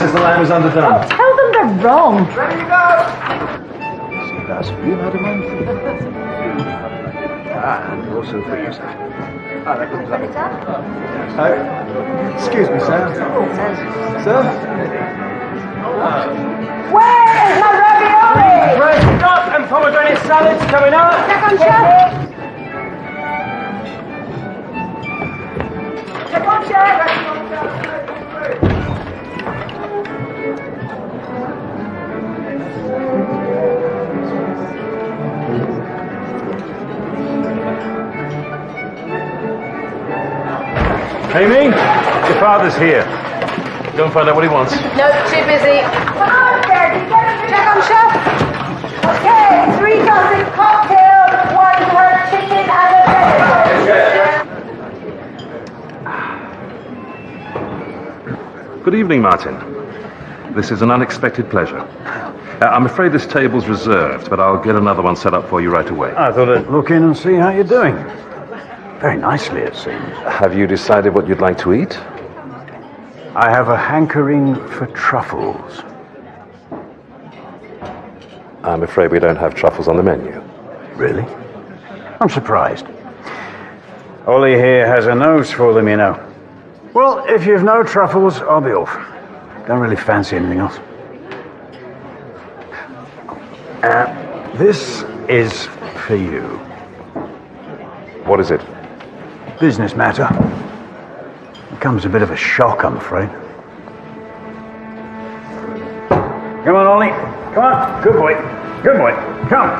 says the lamb is underdone. Oh, tell them they're wrong. Ready to go! See, that's for you, madam. And also for you, sir. That comes up. Excuse me, sir. Sir? Where is my ravioli? Fresh duck and pomegranate salads coming up. Second chef. Second chef. Amy, your father's here. Go and find out what he wants. No, too busy. Come on, Daddy, get him. Check on chef. Okay, 3 dozen cocktails, 1 per chicken and a Good evening, Martin. This is an unexpected pleasure. I'm afraid this table's reserved, but I'll get another one set up for you right away. I thought I'd look in and see how you're doing. Very nicely, it seems. Have you decided what you'd like to eat? I have a hankering for truffles. I'm afraid we don't have truffles on the menu. Really? I'm surprised. Ollie here has a nose for them, you know. Well, if you've no truffles, I'll be off. Don't really fancy anything else. This is for you. What is it? Business matter. It comes a bit of a shock, I'm afraid. Come on, Ollie. Come on. Good boy. Good boy. Come.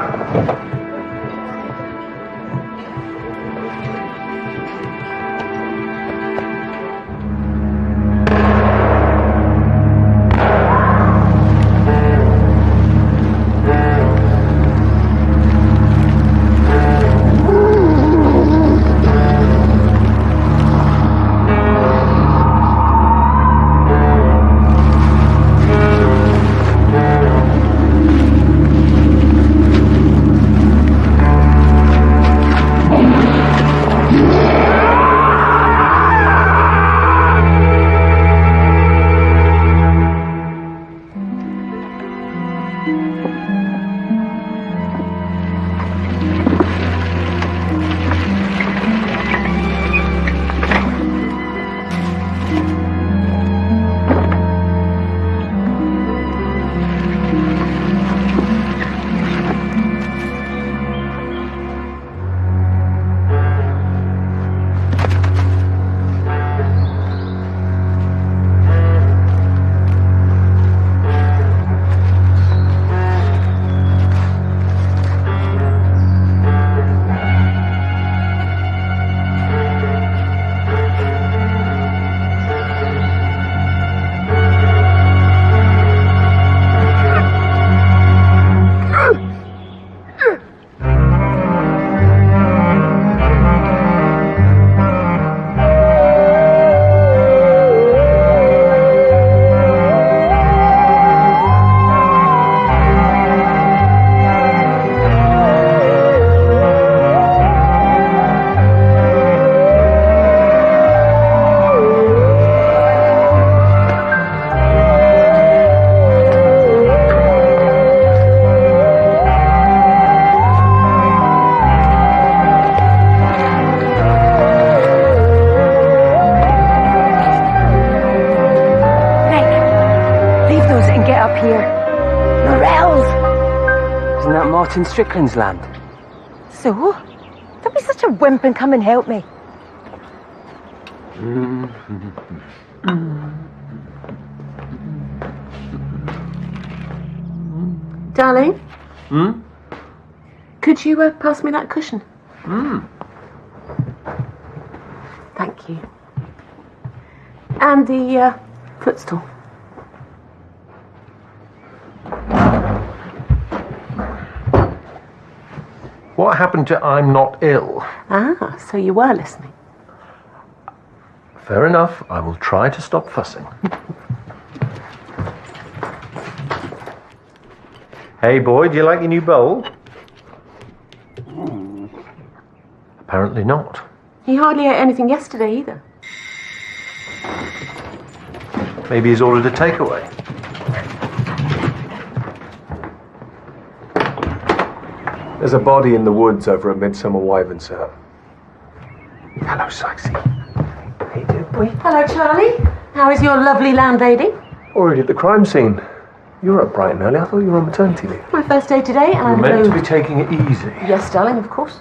Martin Strickland's land. So? Don't be such a wimp and come and help me. Darling? Could you pass me that cushion? Thank you. And the footstool. What happened to I'm not ill? Ah, so you were listening. Fair enough. I will try to stop fussing. Hey, boy, do you like your new bowl? Apparently not. He hardly ate anything yesterday either. Maybe he's ordered a takeaway. There's a body in the woods over at Midsomer Wyvern, sir. Hello, Sykesy. How you doing, boy? Hello, Charlie. How is your lovely landlady? Already at the crime scene. You're up bright and early. I thought you were on maternity leave. My first day today, and You're I'm meant to be taking it easy. Yes, darling, of course.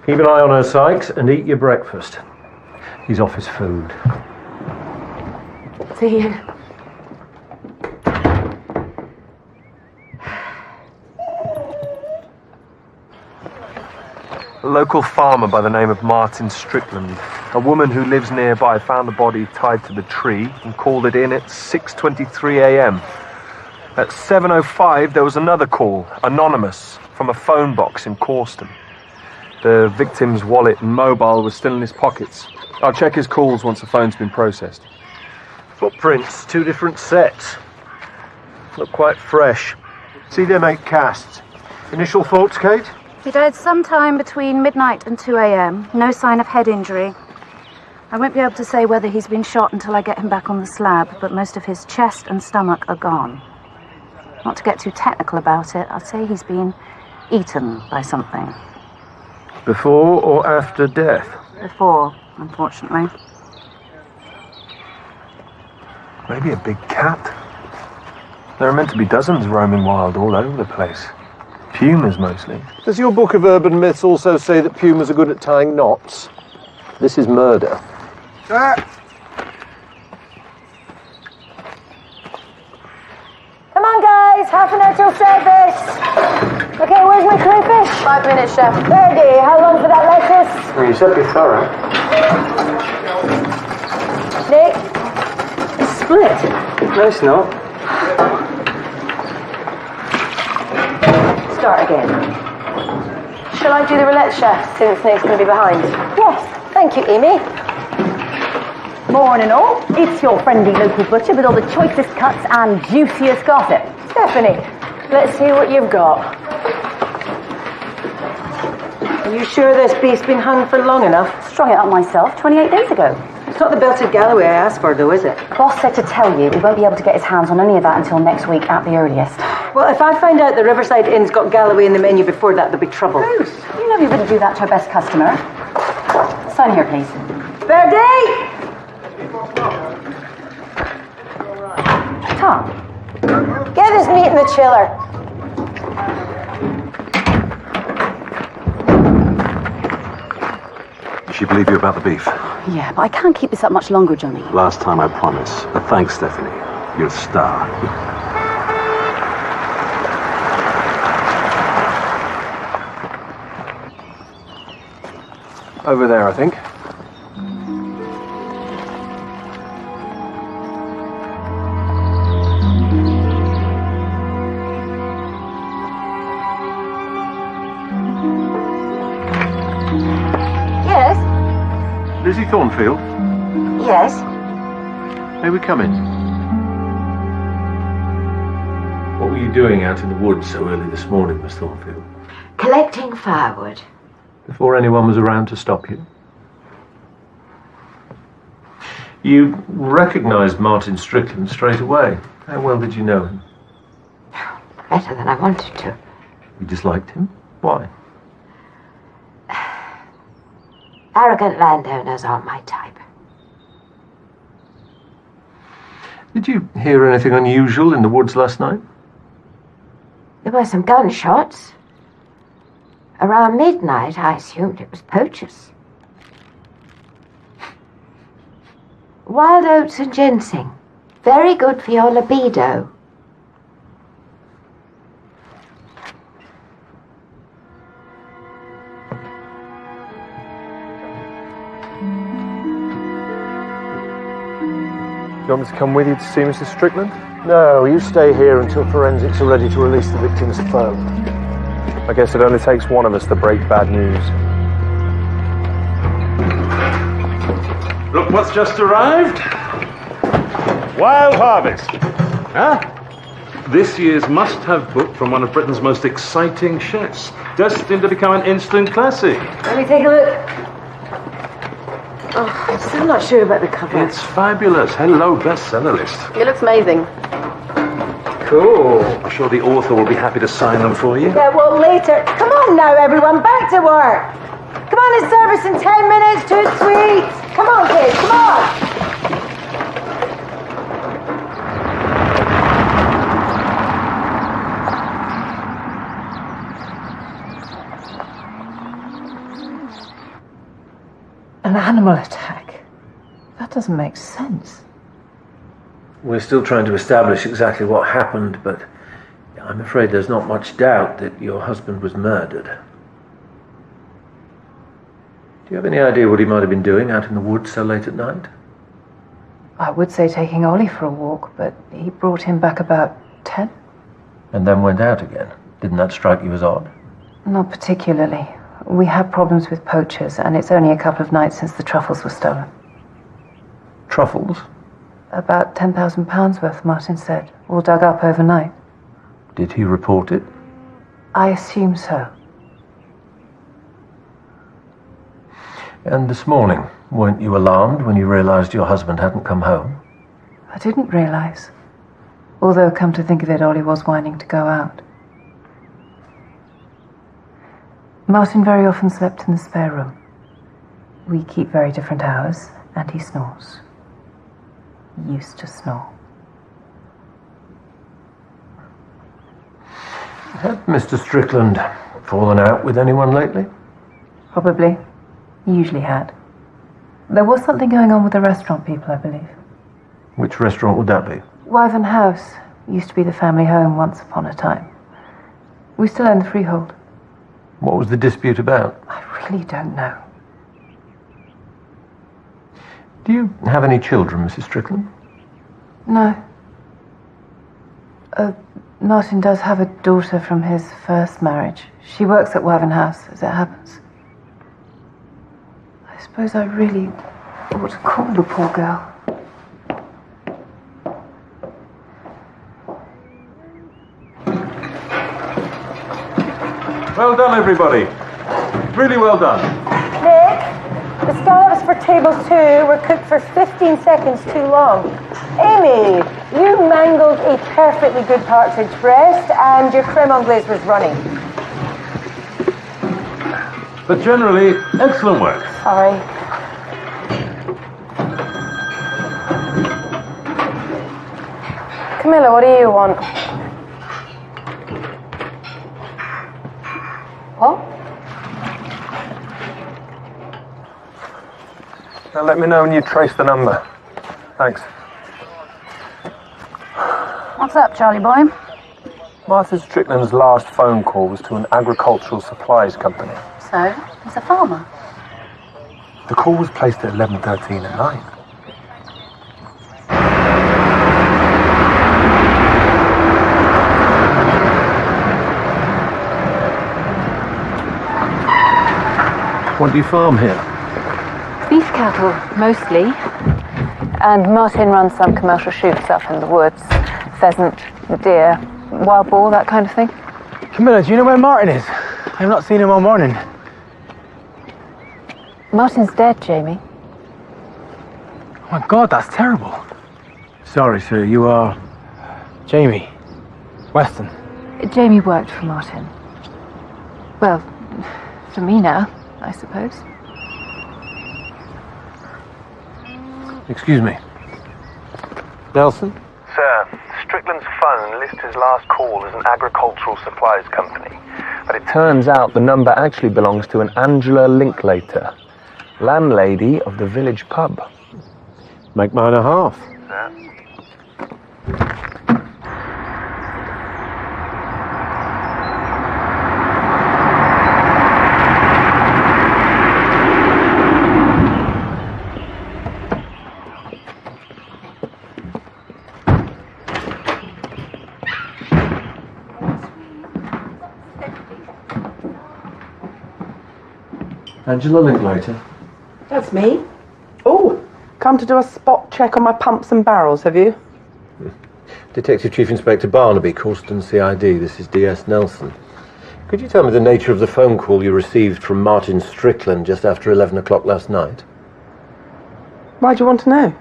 Keep an eye on her, Sykes, and eat your breakfast. He's off his food. See you. A local farmer by the name of Martin Strickland, a woman who lives nearby, found the body tied to the tree and called it in at 6:23 a.m. At 7:05, there was another call, anonymous, from a phone box in Corston. The victim's wallet and mobile were still in his pockets. I'll check his calls once the phone's been processed. Footprints, 2 different sets. Look quite fresh. See, they make casts. Initial thoughts, Kate? He died sometime between midnight and 2 a.m. No sign of head injury. I won't be able to say whether he's been shot until I get him back on the slab, but most of his chest and stomach are gone. Not to get too technical about it, I'd say he's been eaten by something. Before or after death? Before, unfortunately. Maybe a big cat. There are meant to be dozens roaming wild all over the place. Pumas mostly. Does your book of urban myths also say that pumas are good at tying knots? This is murder. Come on, guys, half an hour till service. Okay, where's my crayfish? 5 minutes, chef. Ready. How long for that lettuce? Well, you said be thorough. Nick? Split? No, it's not. Start again. Shall I do the roulette, chef, since Nick's going to be behind? Yes, thank you, Amy. Morning all, it's your friendly local butcher with all the choicest cuts and juiciest gossip. Stephanie, let's see what you've got. Are you sure this beef's been hung for long enough? Strung it up myself 28 days ago. It's not the belted Galloway I asked for, though, is it? Boss said to tell you he won't be able to get his hands on any of that until next week at the earliest. Well, if I find out the Riverside Inn's got Galloway in the menu before that, there'll be trouble. Bruce, you know you wouldn't do that to our best customer. Sign here, please. Fair day! Tom. Get his meat in the chiller. Does she believe you about the beef? Yeah, but I can't keep this up much longer, Johnny. Last time, I promise. But thanks, Stephanie. You're a star. Over there, I think. Yes? Lizzie Thornfield, Yes? may we come in? What were you doing out in the woods so early this morning, Miss Thornfield? Collecting firewood. Before anyone was around to stop you? You recognised Martin Strickland straight away. How well did you know him? Better than I wanted to. You disliked him? Why? Arrogant landowners aren't my type. Did you hear anything unusual in the woods last night? There were some gunshots. Around midnight, I assumed it was poachers. Wild oats and ginseng. Very good for your libido. Do you want me to come with you to see Mrs. Strickland? No, you stay here until forensics are ready to release the victim's phone. I guess it only takes one of us to break bad news. Look what's just arrived. Wild harvest. Huh? This year's must-have book from one of Britain's most exciting chefs, destined to become an instant classic. Let me take a look. Oh, I'm still not sure about the cover. It's fabulous. Hello, bestseller list. It looks amazing. Cool. I'm sure the author will be happy to sign them for you. Yeah, well, later. Come on now, everyone, back to work. Come on, it's service in 10 minutes, 2 sweets. Come on, kids, come on. An animal attack? That doesn't make sense. We're still trying to establish exactly what happened, but I'm afraid there's not much doubt that your husband was murdered. Do you have any idea what he might have been doing out in the woods so late at night? I would say taking Ollie for a walk, but he brought him back about 10. And then went out again. Didn't that strike you as odd? Not particularly. We have problems with poachers, and it's only a couple of nights since the truffles were stolen. Truffles? About £10,000 worth, Martin said, all dug up overnight. Did he report it? I assume so. And this morning, weren't you alarmed when you realized your husband hadn't come home? I didn't realize. Although, come to think of it, Ollie was whining to go out. Martin very often slept in the spare room. We keep very different hours, and he snores. He used to snore. Had Mr. Strickland fallen out with anyone lately? Probably. He usually had. There was something going on with the restaurant people, I believe. Which restaurant would that be? Wyvern House used to be the family home once upon a time. We still own the freehold. What was the dispute about? I really don't know. Do you have any children, Mrs. Strickland? No. Martin does have a daughter from his first marriage. She works at Wyvern House, as it happens. I suppose I really ought to call the poor girl. Well done, everybody. Really well done. Nick, the scallops for table 2 were cooked for 15 seconds too long. Amy, you mangled a perfectly good partridge breast and your creme anglaise was running. But generally, excellent work. Sorry. Camilla, what do you want? What? Now let me know when you trace the number. Thanks. What's up, Charlie boy? Martha Strickland's last phone call was to an agricultural supplies company. So, he's a farmer. The call was placed at 11:13 at night. What do you farm here? Beef cattle, mostly. And Martin runs some commercial shoots up in the woods. Pheasant, deer, wild boar, that kind of thing. Camilla, do you know where Martin is? I've not seen him all morning. Martin's dead, Jamie. Oh my God, that's terrible. Sorry, sir, you are... Jamie Weston. Jamie worked for Martin. Well, for me now, I suppose. Excuse me. Nelson? Sir, Strickland's phone lists his last call as an agricultural supplies company. But it turns out the number actually belongs to an Angela Linklater, landlady of the village pub. Make mine a half. Sir? Angela Linklater. That's me. Oh, come to do a spot check on my pumps and barrels, have you? Detective Chief Inspector Barnaby, Causton CID. This is DS Nelson. Could you tell me the nature of the phone call you received from Martin Strickland just after 11 o'clock last night? Why do you want to know?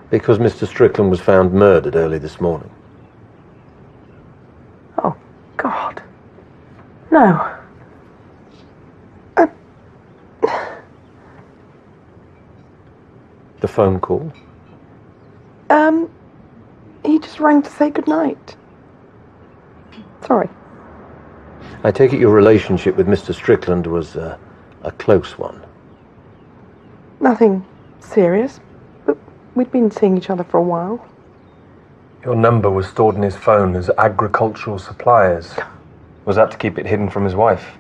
Because Mr. Strickland was found murdered early this morning. Oh, God. No. The phone call? He just rang to say goodnight. Sorry. I take it your relationship with Mr. Strickland was a close one. Nothing serious, but we'd been seeing each other for a while. Your number was stored in his phone as agricultural suppliers. Was that to keep it hidden from his wife?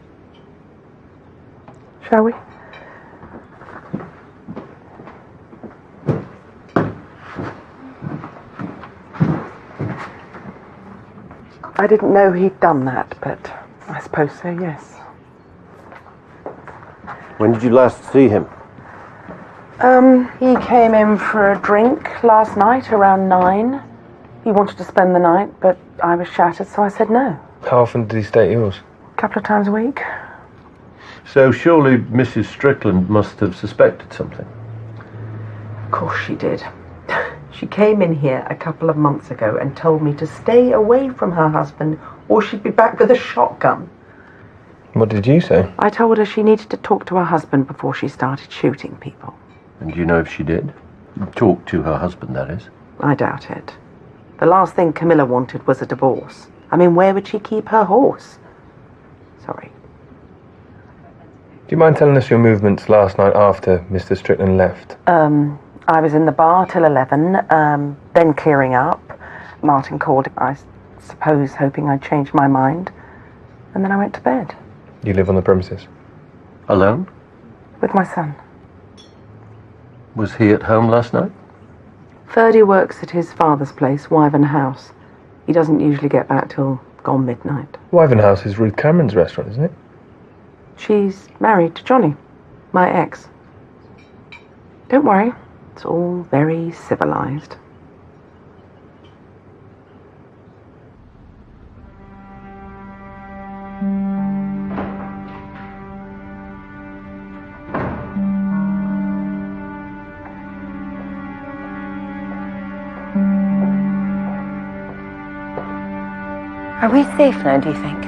Shall we? I didn't know he'd done that, but I suppose so, yes. When did you last see him? He came in for a drink last night around 9. He wanted to spend the night, but I was shattered, so I said no. How often did he stay at yours? A couple of times a week. So surely Mrs. Strickland must have suspected something. Of course she did. She came in here a couple of months ago and told me to stay away from her husband or she'd be back with a shotgun. What did you say? I told her she needed to talk to her husband before she started shooting people. And do you know if she did? Talk to her husband, that is. I doubt it. The last thing Camilla wanted was a divorce. I mean, where would she keep her horse? Sorry. Do you mind telling us your movements last night after Mr. Strickland left? I was in the bar till 11, then clearing up. Martin called, I suppose, hoping I'd changed my mind. And then I went to bed. You live on the premises? Alone? With my son. Was he at home last night? Ferdy works at his father's place, Wyvern House. He doesn't usually get back till gone midnight. Wyvern House is Ruth Cameron's restaurant, isn't it? She's married to Johnny, my ex. Don't worry, it's all very civilized. Are we safe now, do you think?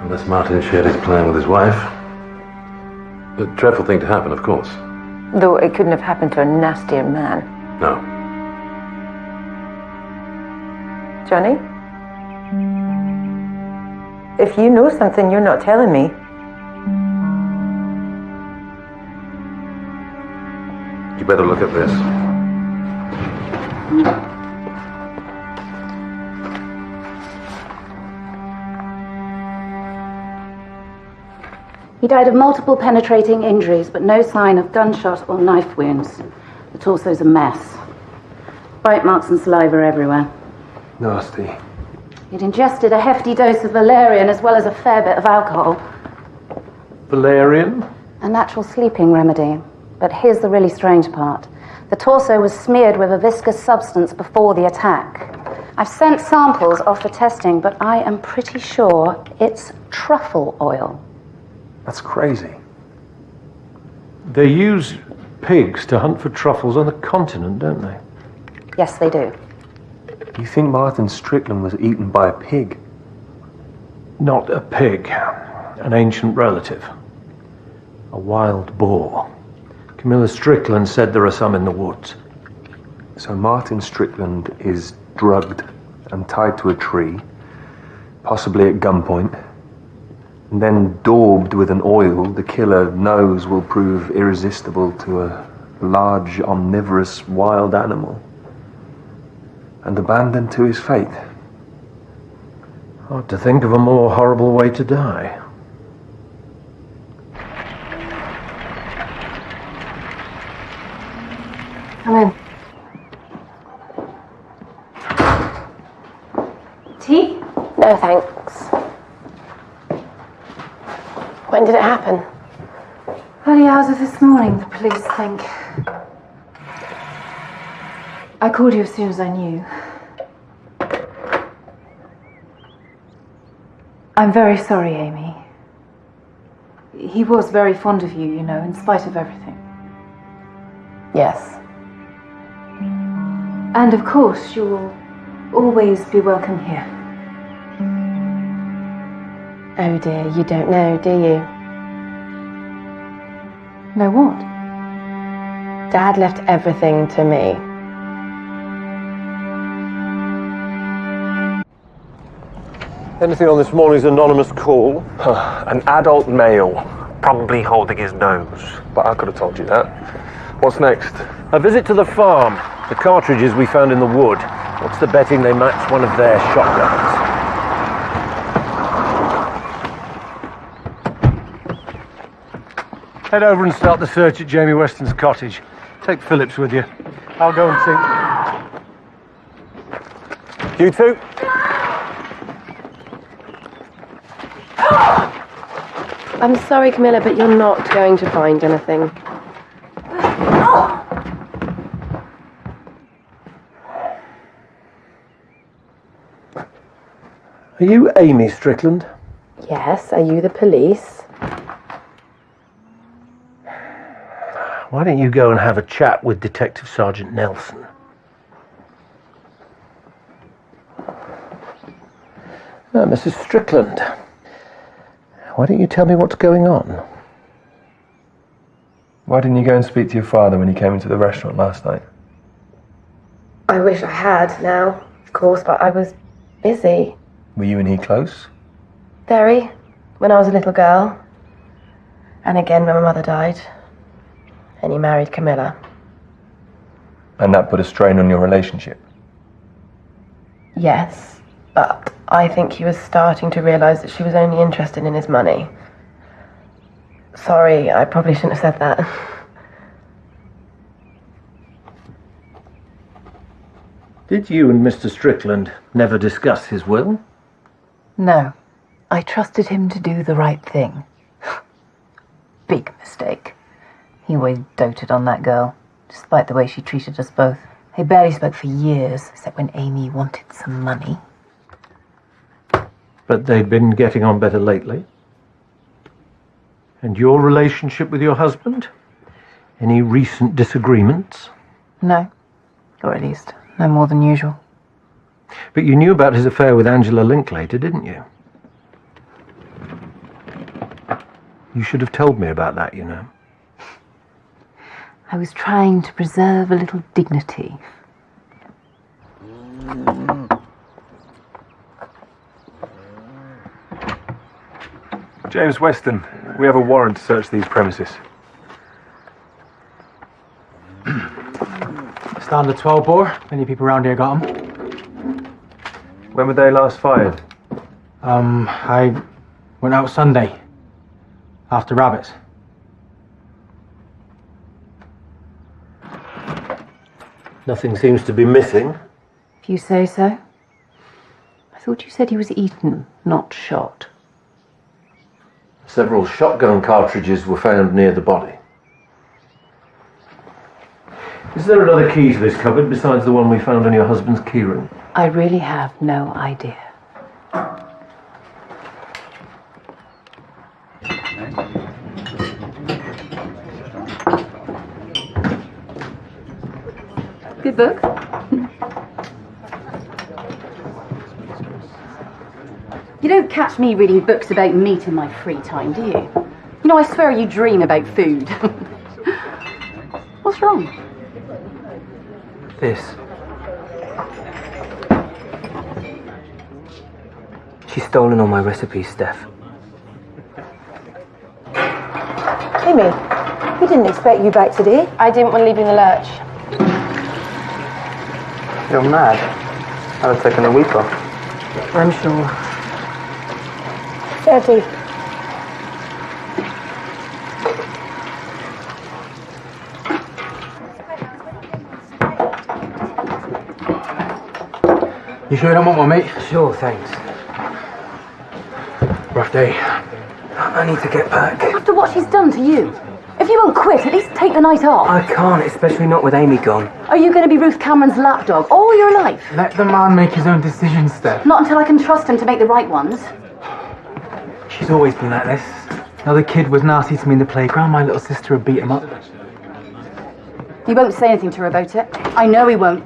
Unless Martin shared his plan with his wife. A dreadful thing to happen, of course. Though it couldn't have happened to a nastier man. No. Johnny? If you know something you're not telling me. You better look at this. He died of multiple penetrating injuries, but no sign of gunshot or knife wounds. The torso's a mess. Bite marks and saliva everywhere. Nasty. He'd ingested a hefty dose of valerian as well as a fair bit of alcohol. Valerian? A natural sleeping remedy. But here's the really strange part. The torso was smeared with a viscous substance before the attack. I've sent samples off for testing, but I am pretty sure it's truffle oil. That's crazy. They use pigs to hunt for truffles on the continent, don't they? Yes, they do. You think Martin Strickland was eaten by a pig? Not a pig. An ancient relative. A wild boar. Camilla Strickland said there are some in the woods. So Martin Strickland is drugged and tied to a tree, possibly at gunpoint, and then daubed with an oil the killer knows will prove irresistible to a large, omnivorous wild animal, and abandoned to his fate. Hard to think of a more horrible way to die. Come in. Tea? No, thanks. When did it happen? Early hours of this morning, the police think. I called you as soon as I knew. I'm very sorry, Amy. He was very fond of you, you know, in spite of everything. Yes. And of course, you will always be welcome here. Oh dear, you don't know, do you? Know what? Dad left everything to me. Anything on this morning's anonymous call? An adult male, probably holding his nose. But I could have told you that. What's next? A visit to the farm. The cartridges we found in the wood. What's the betting they match one of their shotguns? Head over and start the search at Jamie Weston's cottage. Take Phillips with you. I'll go and see. You two? I'm sorry, Camilla, but you're not going to find anything. Are you Amy Strickland? Yes, are you the police? Why don't you go and have a chat with Detective Sergeant Nelson? Mrs. Strickland, why don't you tell me what's going on? Why didn't you go and speak to your father when he came into the restaurant last night? I wish I had now, of course, but I was busy. Were you and he close? Very, when I was a little girl. And again when my mother died. And he married Camilla. And that put a strain on your relationship? Yes, but I think he was starting to realise that she was only interested in his money. Sorry, I probably shouldn't have said that. Did you and Mr. Strickland never discuss his will? No. I trusted him to do the right thing. Big mistake. He always doted on that girl, despite the way she treated us both. They barely spoke for years, except when Amy wanted some money. But they'd been getting on better lately. And your relationship with your husband? Any recent disagreements? No. Or at least, no more than usual. But you knew about his affair with Angela Linklater, didn't you? You should have told me about that, you know. I was trying to preserve a little dignity. James Weston, we have a warrant to search these premises. Standard 12 bore. Many people around here got them. When were they last fired? I went out Sunday. After rabbits. Nothing seems to be missing. If you say so. I thought you said he was eaten, not shot. Several shotgun cartridges were found near the body. Is there another key to this cupboard besides the one we found in your husband's keyring? I really have no idea. Good book. You don't catch me reading books about meat in my free time, do you? You know, I swear you dream about food. What's wrong? This. She's stolen all my recipes, Steph. Amy, we didn't expect you back today. I didn't want to leave you in the lurch. You're mad. I'd have taken a week off. I'm sure. 30. You sure you don't want one, mate? Sure, thanks. Rough day. I need to get back. After what she's done to you. If you won't quit, at least take the night off. I can't, especially not with Amy gone. Are you going to be Ruth Cameron's lapdog all your life? Let the man make his own decisions, Steph. Not until I can trust him to make the right ones. She's always been like this. Another kid was nasty to me in the playground. My little sister would beat him up. He won't say anything to her about it. I know he won't.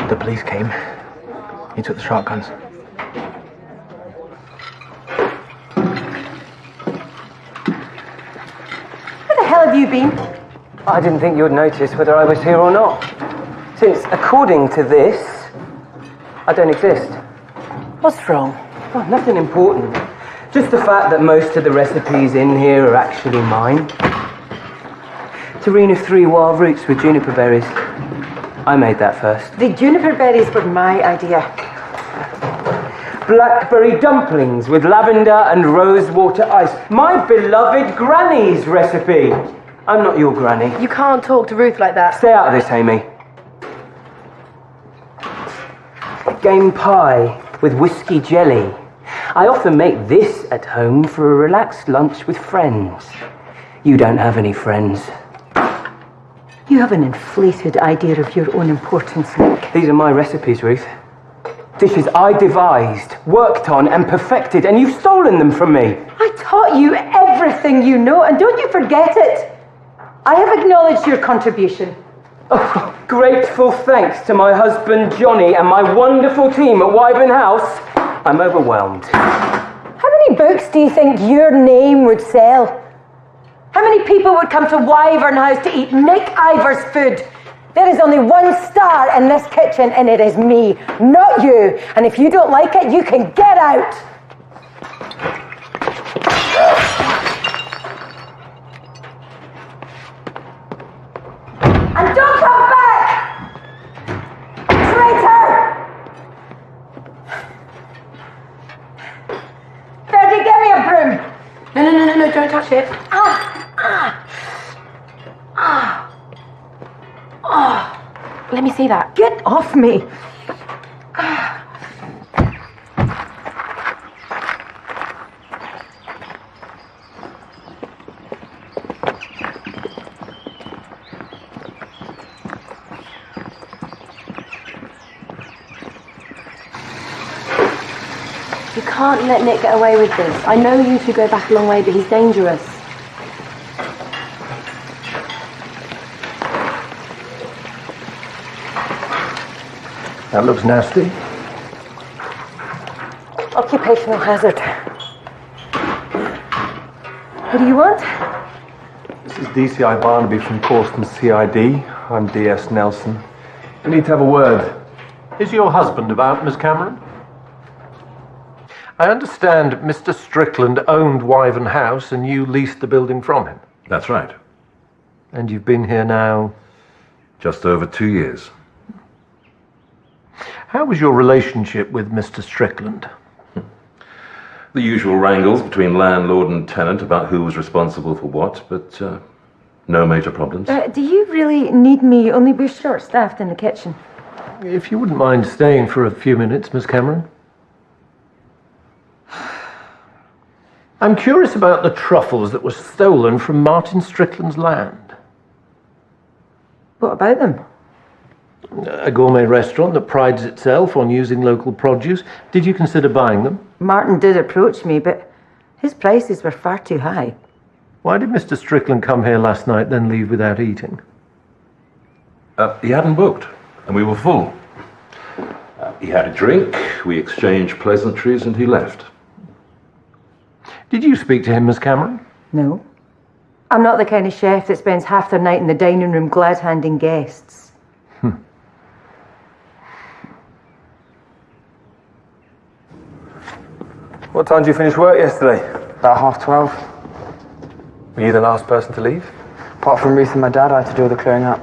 The police came. He took the shotguns. Where the hell have you been? I didn't think you'd notice whether I was here or not. Since, according to this, I don't exist. What's wrong? Oh, nothing important. Just the fact that most of the recipes in here are actually mine. Terrine of 3 wild roots with juniper berries. I made that first. The juniper berries were my idea. Blackberry dumplings with lavender and rosewater ice. My beloved Granny's recipe. I'm not your granny. You can't talk to Ruth like that. Stay out of this, Amy. Game pie with whiskey jelly. I often make this at home for a relaxed lunch with friends. You don't have any friends. You have an inflated idea of your own importance, Nick. These are my recipes, Ruth. Dishes I devised, worked on and perfected, and you've stolen them from me. I taught you everything you know, and don't you forget it. I have acknowledged your contribution. Oh, grateful thanks to my husband Johnny and my wonderful team at Wyvern House. I'm overwhelmed. How many books do you think your name would sell? How many people would come to Wyvern House to eat Nick Ivor's food? There is only one star in this kitchen, and it is me, not you. And if you don't like it, you can get out. And don't come back! Traitor! Fergie, give me a broom. No, don't touch it. Let me see that. Get off me. You can't let Nick get away with this. I know you two go back a long way, but he's dangerous. That looks nasty. Occupational hazard. What do you want? This is DCI Barnaby from Causton CID. I'm DS Nelson. We need to have a word. Is your husband about, Miss Cameron? I understand Mr. Strickland owned Wyvern House and you leased the building from him. That's right. And you've been here now? Just over 2 years. How was your relationship with Mr. Strickland? The usual wrangles between landlord and tenant about who was responsible for what, but no major problems. Do you really need me? Only we're short-staffed in the kitchen. If you wouldn't mind staying for a few minutes, Miss Cameron. I'm curious about the truffles that were stolen from Martin Strickland's land. What about them? A gourmet restaurant that prides itself on using local produce. Did you consider buying them? Martin did approach me, but his prices were far too high. Why did Mr. Strickland come here last night, then leave without eating? He hadn't booked, and we were full. He had a drink, we exchanged pleasantries, and he left. Did you speak to him, Miss Cameron? No. I'm not the kind of chef that spends half their night in the dining room glad-handing guests. What time did you finish work yesterday? About 12:30. Were you the last person to leave? Apart from Ruth and my dad, I had to do all the clearing up.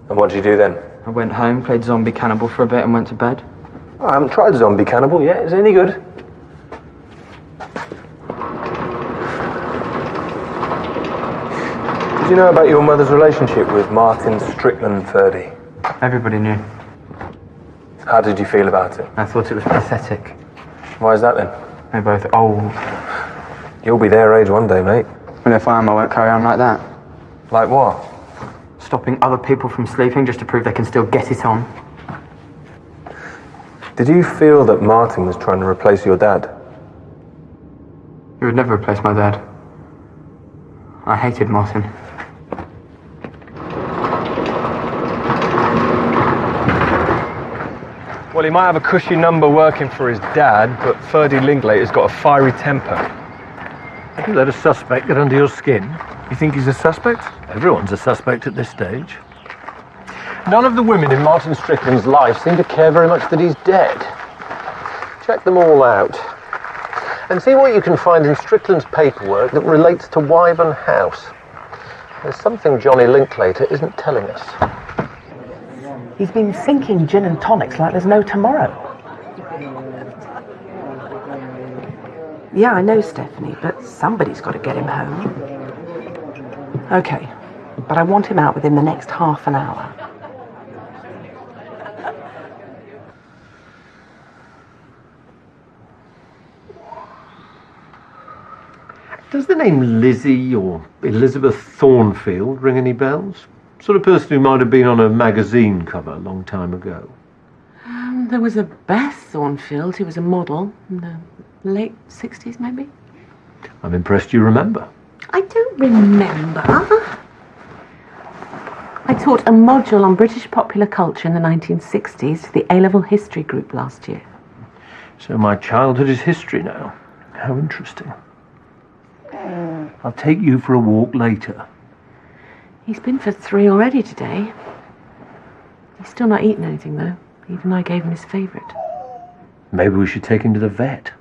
And what did you do then? I went home, played zombie cannibal for a bit and went to bed. Oh, I haven't tried zombie cannibal yet. Is it any good? Did you know about your mother's relationship with Martin Strickland, Ferdy? Everybody knew. How did you feel about it? I thought it was pathetic. Why is that then? They're both old. You'll be their age one day, mate. And if I am, I won't carry on like that. Like what? Stopping other people from sleeping just to prove they can still get it on. Did you feel that Martin was trying to replace your dad? He would never replace my dad. I hated Martin. Well, he might have a cushy number working for his dad, but Ferdy Linklater's got a fiery temper. Have you let a suspect get under your skin? You think he's a suspect? Everyone's a suspect at this stage. None of the women in Martin Strickland's life seem to care very much that he's dead. Check them all out. And see what you can find in Strickland's paperwork that relates to Wyvern House. There's something Johnny Linklater isn't telling us. He's been sinking gin and tonics like there's no tomorrow. Yeah, I know, Stephanie, but somebody's got to get him home. Okay, but I want him out within the next half an hour. Does the name Lizzie or Elizabeth Thornfield ring any bells? Sort of person who might have been on a magazine cover a long time ago. There was a Beth Thornfield who was a model in the late 60s, maybe? I'm impressed you remember. I don't remember. I taught a module on British popular culture in the 1960s to the A-level history group last year. So my childhood is history now. How interesting. I'll take you for a walk later. He's been for 3 already today. He's still not eaten anything, though. Even though I gave him his favourite. Maybe we should take him to the vet.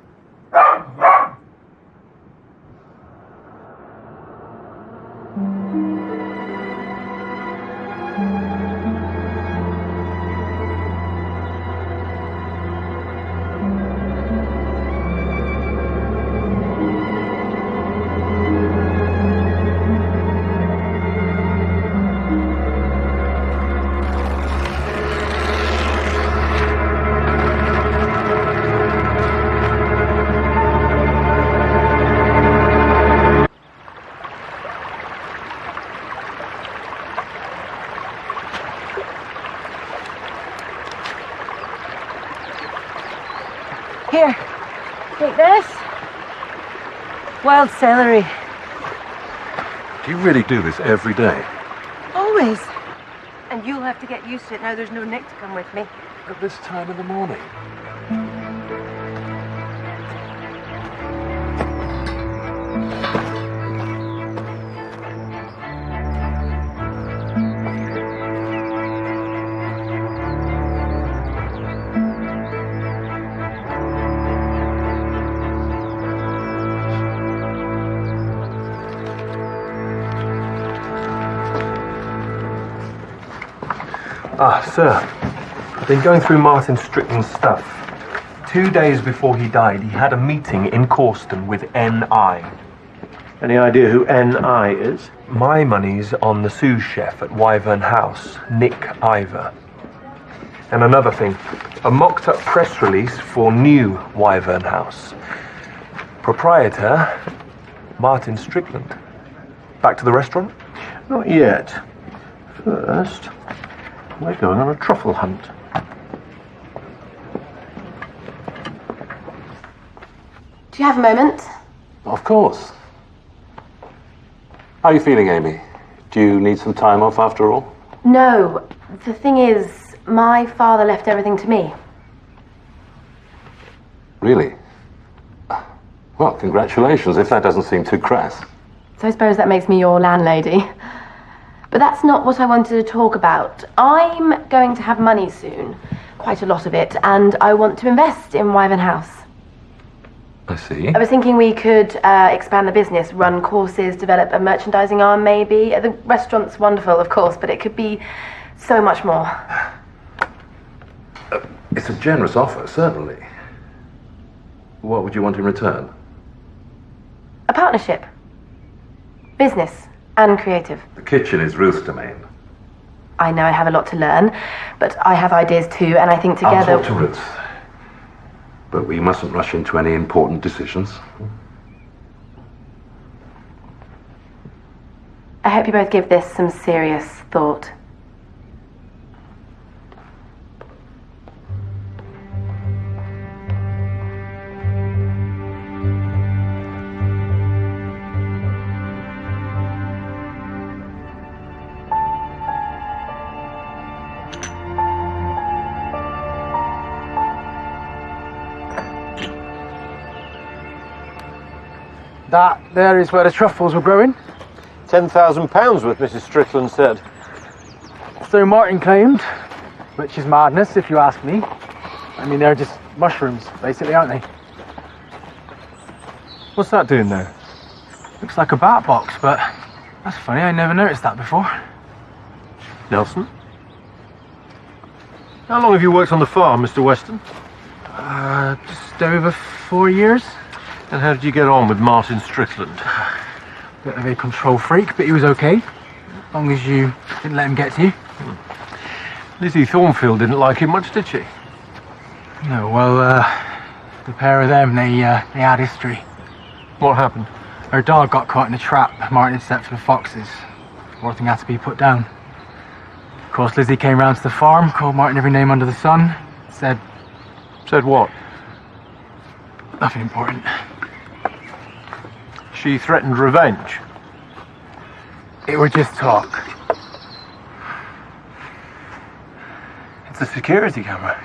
Here, take this. Wild celery. Do you really do this every day? Always. And you'll have to get used to it now there's no Nick to come with me. At this time of the morning? Ah, sir. I've been going through Martin Strickland's stuff. 2 days before he died, he had a meeting in Corston with N.I. Any idea who N.I. is? My money's on the sous chef at Wyvern House, Nick Ivor. And another thing, a mocked-up press release for new Wyvern House. Proprietor, Martin Strickland. Back to the restaurant? Not yet. First, we're going on a truffle hunt. Do you have a moment? Of course. How are you feeling, Amy? Do you need some time off after all? No. The thing is, my father left everything to me. Really? Well, congratulations, if that doesn't seem too crass. So I suppose that makes me your landlady. But that's not what I wanted to talk about. I'm going to have money soon. Quite a lot of it. And I want to invest in Wyvern House. I see. I was thinking we could expand the business, run courses, develop a merchandising arm maybe. The restaurant's wonderful, of course, but it could be so much more. It's a generous offer, certainly. What would you want in return? A partnership. Business and creative. The kitchen is Ruth's domain. I know I have a lot to learn, but I have ideas too, and I think together... I'll talk to Ruth. But we mustn't rush into any important decisions. I hope you both give this some serious thought. That there is where the truffles were growing. £10,000 what Mrs. Strickland said. So Martin claimed, which is madness if you ask me. I mean, they're just mushrooms, basically, aren't they? What's that doing there? Looks like a bat box, but that's funny, I never noticed that before. Nelson? How long have you worked on the farm, Mr. Weston? Just over 4 years. And how did you get on with Martin Strickland? Bit of a control freak, but he was okay. As long as you didn't let him get to you. Lizzie Thornfield didn't like him much, did she? No, well, the pair of them, they had history. What happened? Her dog got caught in a trap Martin had set for the foxes. Poor thing had to be put down. Of course, Lizzie came round to the farm, called Martin every name under the sun, said... Said what? Nothing important. She threatened revenge. It were just talk. It's a security camera.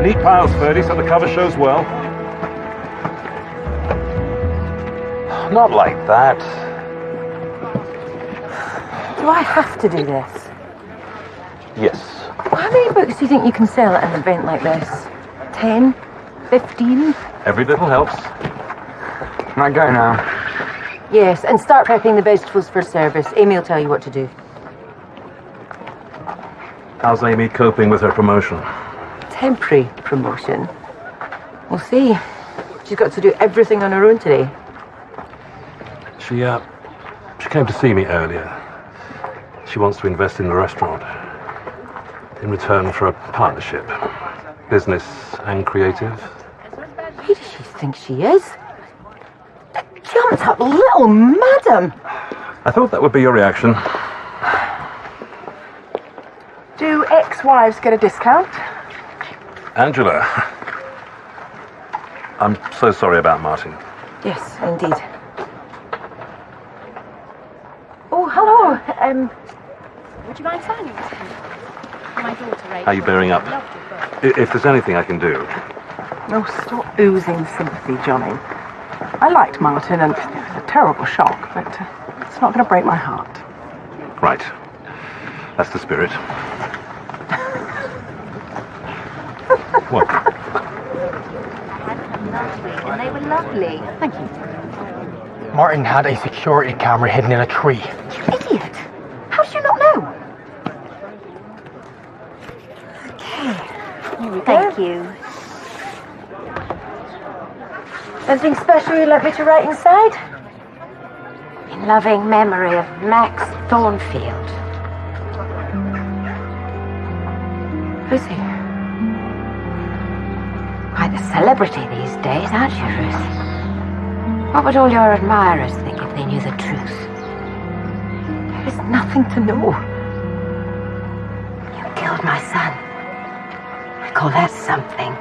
Neat piles, Ferdy, so the cover shows well. Not like that. Do I have to do this? Yes. How many books do you think you can sell at an event like this? 10? 15? Every little helps. Can I go now? Yes, and start prepping the vegetables for service. Amy will tell you what to do. How's Amy coping with her promotion? Temporary promotion. We'll see. She's got to do everything on her own today. She came to see me earlier. She wants to invest in the restaurant. In return for a partnership. Business and creative. Who does she think she is? The jumped up little madam! I thought that would be your reaction. Do ex-wives get a discount? Angela. I'm so sorry about Martin. Yes, indeed. Oh, hello. Would you mind signing this, please? My daughter, Rachel. How are you bearing up? If there's anything I can do. Oh, stop oozing sympathy, Johnny. I liked Martin, and it was a terrible shock, but it's not going to break my heart. Right. That's the spirit. What? And they were lovely. Thank you. Martin had a security camera hidden in a tree. You idiot! How did you not know? Here we go. Thank you. Anything special you'd like me to write inside? In loving memory of Max Thornfield. Who's he? Quite the celebrity these days, aren't you, Ruth? What would all your admirers think if they knew the truth? There is nothing to know. You killed my son. I call that something.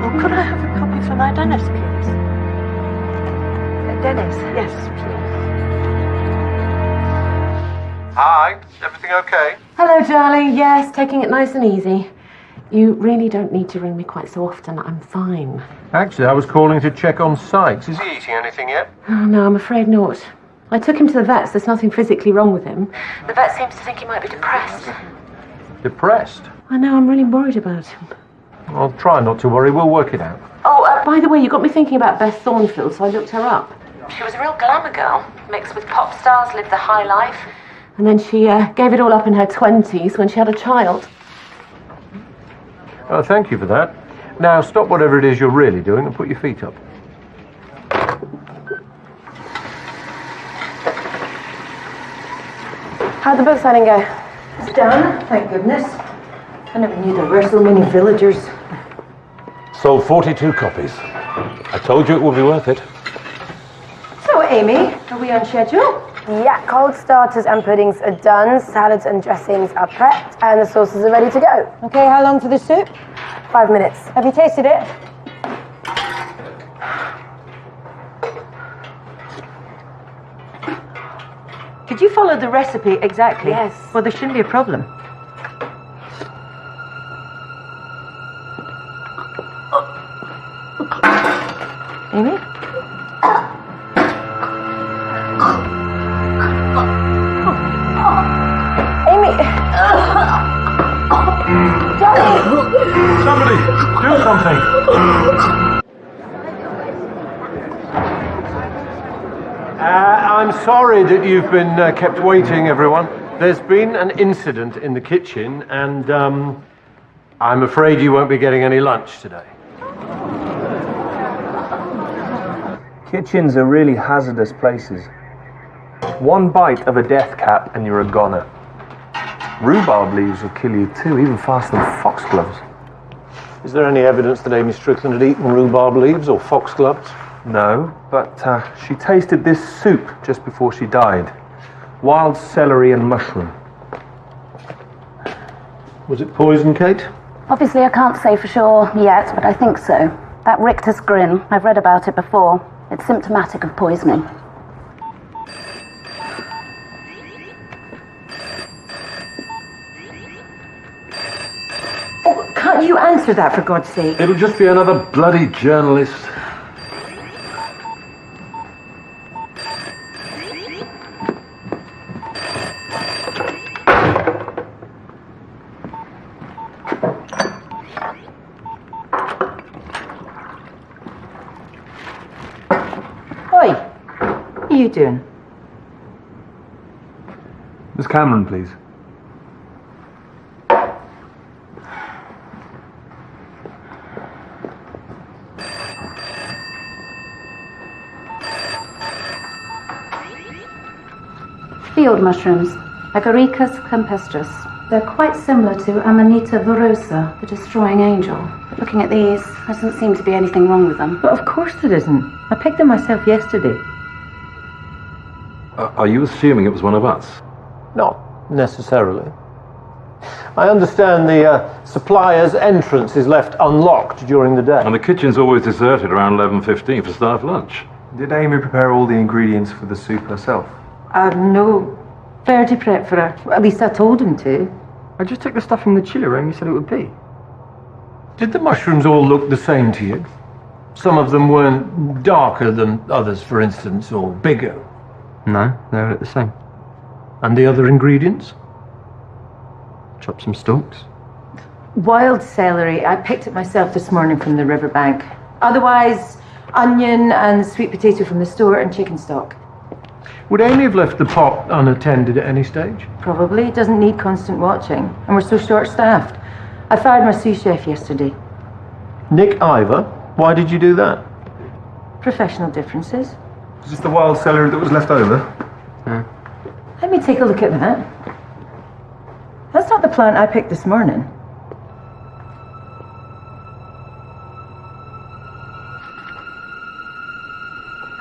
Well, could I have a copy for my Dennis, please? Dennis? Yes, please. Hi, everything okay? Hello, darling. Yes, taking it nice and easy. You really don't need to ring me quite so often. I'm fine. Actually, I was calling to check on Sykes. Is he eating anything yet? Oh, no, I'm afraid not. I took him to the vets. There's nothing physically wrong with him. The vet seems to think he might be depressed. Depressed? I know, I'm really worried about him. I'll try not to worry. We'll work it out. Oh, by the way, you got me thinking about Beth Thornfield, so I looked her up. She was a real glamour girl, mixed with pop stars, lived the high life. And then she gave it all up in her 20s when she had a child. Oh, thank you for that. Now, stop whatever it is you're really doing and put your feet up. How'd the book signing go? It's done, thank goodness. I never knew there were so many villagers. Sold 42 copies. I told you it would be worth it. So, Amy, are we on schedule? Yeah, cold starters and puddings are done, salads and dressings are prepped, and the sauces are ready to go. Okay, how long for the soup? 5 minutes. Have you tasted it? Did you follow the recipe exactly? Yes. Well, there shouldn't be a problem. Amy? Amy! Somebody, do something! I'm sorry that you've been kept waiting, everyone. There's been an incident in the kitchen, and I'm afraid you won't be getting any lunch today. Kitchens are really hazardous places. One bite of a death cap and you're a goner. Rhubarb leaves will kill you too, even faster than foxgloves. Is there any evidence that Amy Strickland had eaten rhubarb leaves or foxgloves? No, but she tasted this soup just before she died. Wild celery and mushroom. Was it poison, Kate? Obviously, I can't say for sure yet, but I think so. That rictus grin, I've read about it before. It's symptomatic of poisoning. Oh, can't you answer that, for God's sake? It'll just be another bloody journalist. Oi, what are you doing? Miss Cameron, please. Field mushrooms, Agaricus campestris. They're quite similar to Amanita verosa, the destroying angel. But looking at these, there doesn't seem to be anything wrong with them. But of course there isn't. I picked them myself yesterday. Are you assuming it was one of us? Not necessarily. I understand the supplier's entrance is left unlocked during the day. And the kitchen's always deserted around 11:15 for staff lunch. Did Amy prepare all the ingredients for the soup herself? No. Verdi prep for her. Well, at least I told him to. I just took the stuff from the chiller and he said it would be. Did the mushrooms all look the same to you? Some of them weren't darker than others, for instance, or bigger. No, they were the same. And the other ingredients? Chop some stalks. Wild celery. I picked it myself this morning from the riverbank. Otherwise, onion and sweet potato from the store and chicken stock. Would Amy have left the pot unattended at any stage? Probably. It doesn't need constant watching. And we're so short-staffed. I fired my sous chef yesterday. Nick Ivor? Why did you do that? Professional differences. Is this the wild celery that was left over? Yeah. Let me take a look at that. That's not the plant I picked this morning.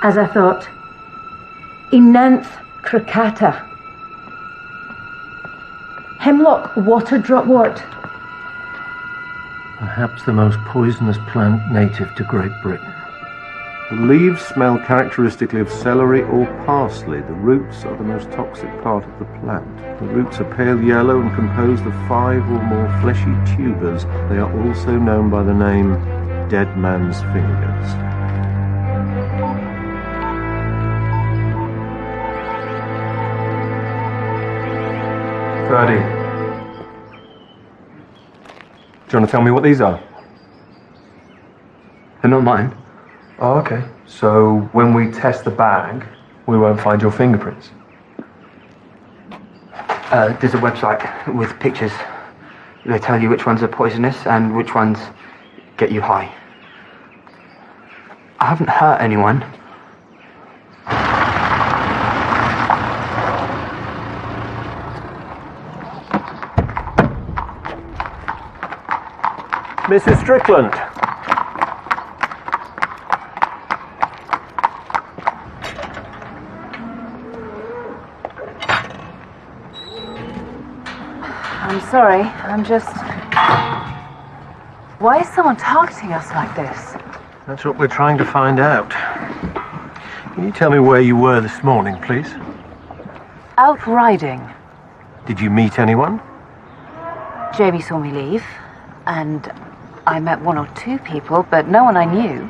As I thought, Enanth crocata. Hemlock water dropwort. Perhaps the most poisonous plant native to Great Britain. The leaves smell characteristically of celery or parsley. The roots are the most toxic part of the plant. The roots are pale yellow and composed of 5 or more fleshy tubers. They are also known by the name dead man's fingers. Ferdy. Do you want to tell me what these are? They're not mine. Oh, okay. So when we test the bag, we won't find your fingerprints? There's a website with pictures. They tell you which ones are poisonous and which ones get you high. I haven't hurt anyone. Mrs. Strickland. sorry. I'm just... Why is someone targeting us like this? That's what we're trying to find out. Can you tell me where you were this morning, please? Out riding. Did you meet anyone? Jamie saw me leave, and I met one or two people, but no one I knew.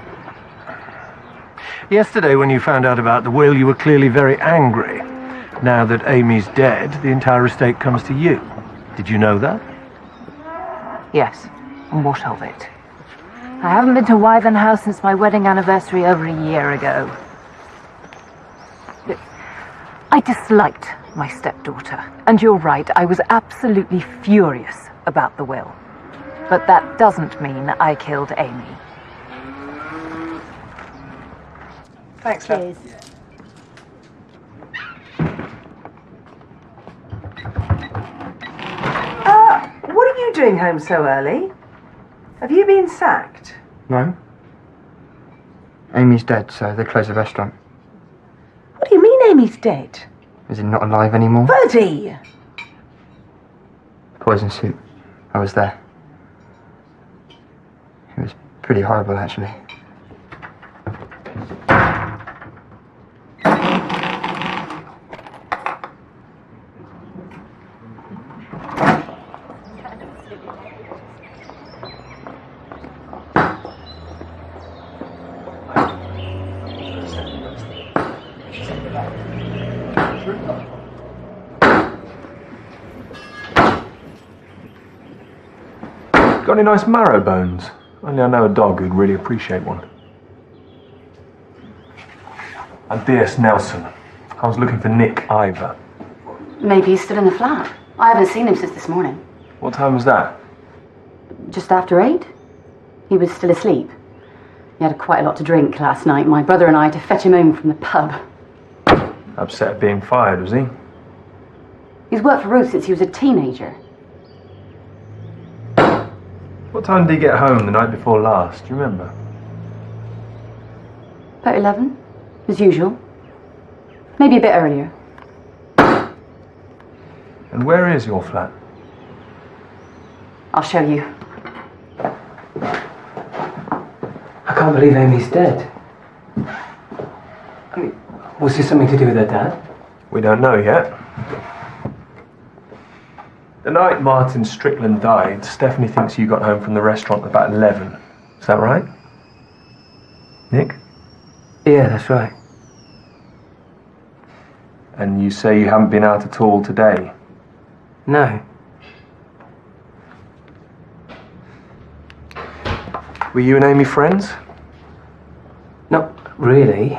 Yesterday, when you found out about the will, you were clearly very angry. Now that Amy's dead, the entire estate comes to you. Did you know that? Yes, and what of it? I haven't been to Wyvern House since my wedding anniversary over a year ago. I disliked my stepdaughter, and you're right, I was absolutely furious about the will. But that doesn't mean I killed Amy. Thanks, Liz. What are you doing home so early? Have you been sacked? No. Amy's dead, so they closed the restaurant. What do you mean Amy's dead? Is he not alive anymore? Birdie! Poison soup. I was there. It was pretty horrible, actually. Got any nice marrow bones? Only I know a dog who'd really appreciate one. I'm D.S. Nelson. I was looking for Nick Ivor. Maybe he's still in the flat. I haven't seen him since this morning. What time was that? Just after 8. He was still asleep. He had quite a lot to drink last night. My brother and I had to fetch him home from the pub. Upset at being fired, was he? He's worked for Ruth since he was a teenager. What time did he get home the night before last? Do you remember? About 11, as usual. Maybe a bit earlier. And where is your flat? I'll show you. I can't believe Amy's dead. I mean, was this something to do with her dad? We don't know yet. The night Martin Strickland died, Stephanie thinks you got home from the restaurant about 11. Is that right? Nick? Yeah, that's right. And you say you haven't been out at all today? No. Were you and Amy friends? Not really.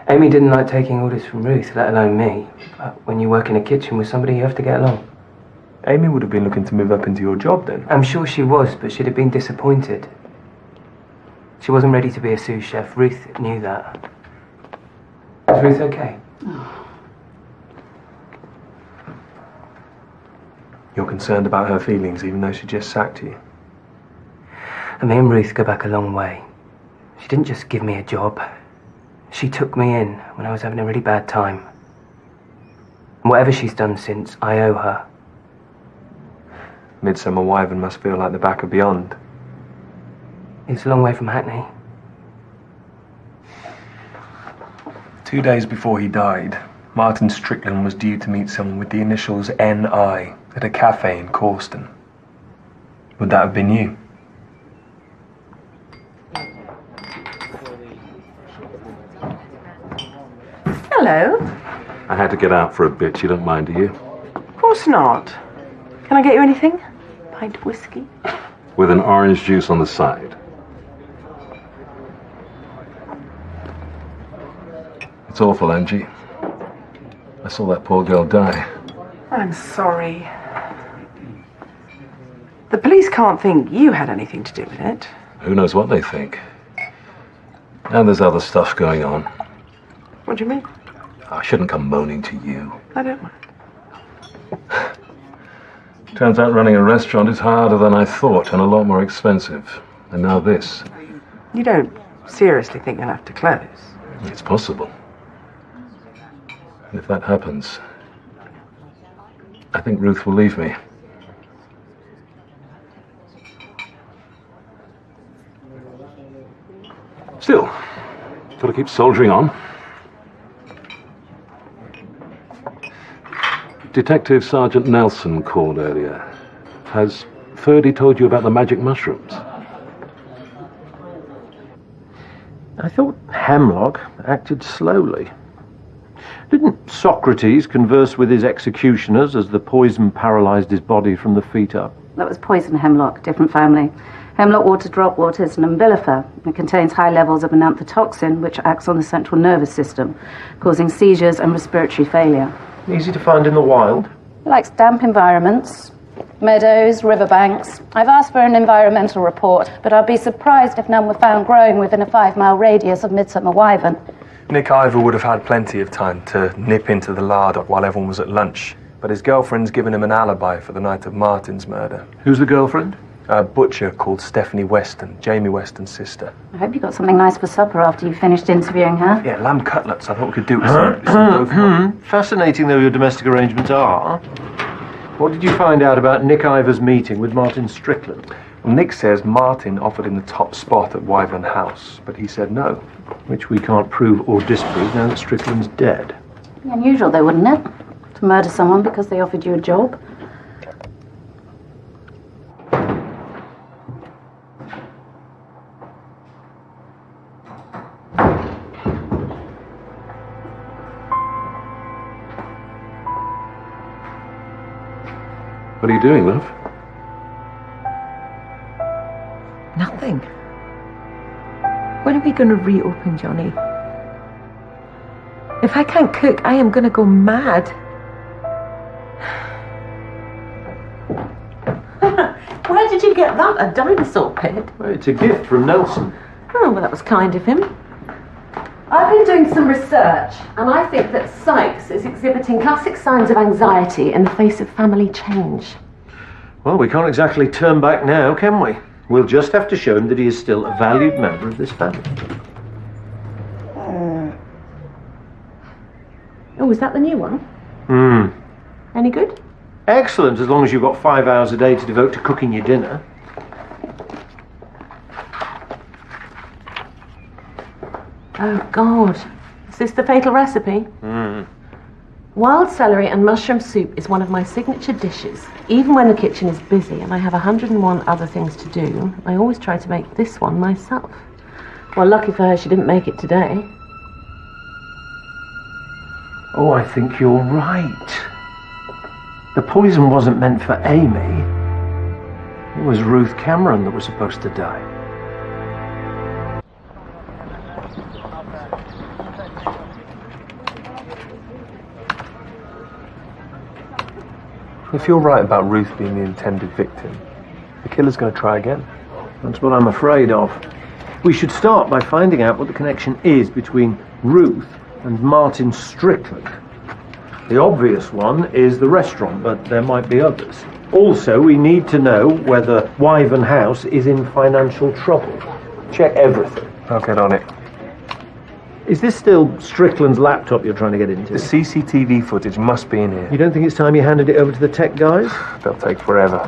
Amy didn't like taking orders from Ruth, let alone me. But when you work in a kitchen with somebody, you have to get along. Amy would have been looking to move up into your job then. I'm sure she was, but she'd have been disappointed. She wasn't ready to be a sous chef. Ruth knew that. Is Ruth okay? You're concerned about her feelings, even though she just sacked you. And me and Ruth go back a long way. She didn't just give me a job. She took me in when I was having a really bad time. And whatever she's done since, I owe her. Midsomer Wyvern must feel like the back of beyond. It's a long way from Hackney. 2 days before he died, Martin Strickland was due to meet someone with the initials N.I. at a cafe in Corston. Would that have been you? Hello. I had to get out for a bit. You don't mind, do you? Of course not. Can I get you anything? Pint of whiskey? With an orange juice on the side. It's awful, Angie. I saw that poor girl die. I'm sorry. The police can't think you had anything to do with it. Who knows what they think? And there's other stuff going on. What do you mean? I shouldn't come moaning to you. I don't mind. Turns out running a restaurant is harder than I thought and a lot more expensive. And now this. You don't seriously think you'll have to close? It's possible. And if that happens, I think Ruth will leave me. Still, got to keep soldiering on. Detective Sergeant Nelson called earlier. Has Ferdy told you about the magic mushrooms? I thought Hemlock acted slowly. Didn't Socrates converse with his executioners as the poison paralyzed his body from the feet up? That was poison hemlock, different family. Hemlock water drop water is an umbellifer. It contains high levels of an anthotoxin, which acts on the central nervous system, causing seizures and respiratory failure. Easy to find in the wild? It likes damp environments, meadows, riverbanks. I've asked for an environmental report, but I'd be surprised if none were found growing within a 5-mile radius of Midsomer Wyvern. Nick Ivor would have had plenty of time to nip into the larder while everyone was at lunch, but his girlfriend's given him an alibi for the night of Martin's murder. Who's the girlfriend? A butcher called Stephanie Weston, Jamie Weston's sister. I hope you got something nice for supper after you finished interviewing her. Yeah, lamb cutlets. I thought we could do with some. Fascinating though your domestic arrangements are. What did you find out about Nick Ivor's meeting with Martin Strickland? Well, Nick says Martin offered him the top spot at Wyvern House, but he said no. Which we can't prove or disprove now that Strickland's dead. Unusual though, wouldn't it? To murder someone because they offered you a job. What are you doing, love? Nothing. When are we going to reopen, Johnny? If I can't cook, I am going to go mad. Where did you get that? A dinosaur pit? Well, it's a gift from Nelson. Oh, well, that was kind of him. I've been doing some research, and I think that Sykes is exhibiting classic signs of anxiety in the face of family change. Well, we can't exactly turn back now, can we? We'll just have to show him that he is still a valued member of this family. Oh, is that the new one? Any good? Excellent, as long as you've got 5 hours a day to devote to cooking your dinner. Oh, God. Is this the fatal recipe? Wild celery and mushroom soup is one of my signature dishes. Even when the kitchen is busy and I have 101 other things to do, I always try to make this one myself. Well, lucky for her, she didn't make it today. Oh, I think you're right. The poison wasn't meant for Amy. It was Ruth Cameron that was supposed to die. If you're right about Ruth being the intended victim, the killer's going to try again. That's what I'm afraid of. We should start by finding out what the connection is between Ruth and Martin Strickland. The obvious one is the restaurant, but there might be others. Also, we need to know whether Wyvern House is in financial trouble. Check everything. I'll get on it. Is this still Strickland's laptop you're trying to get into? The CCTV footage must be in here. You don't think it's time you handed it over to the tech guys? They'll take forever.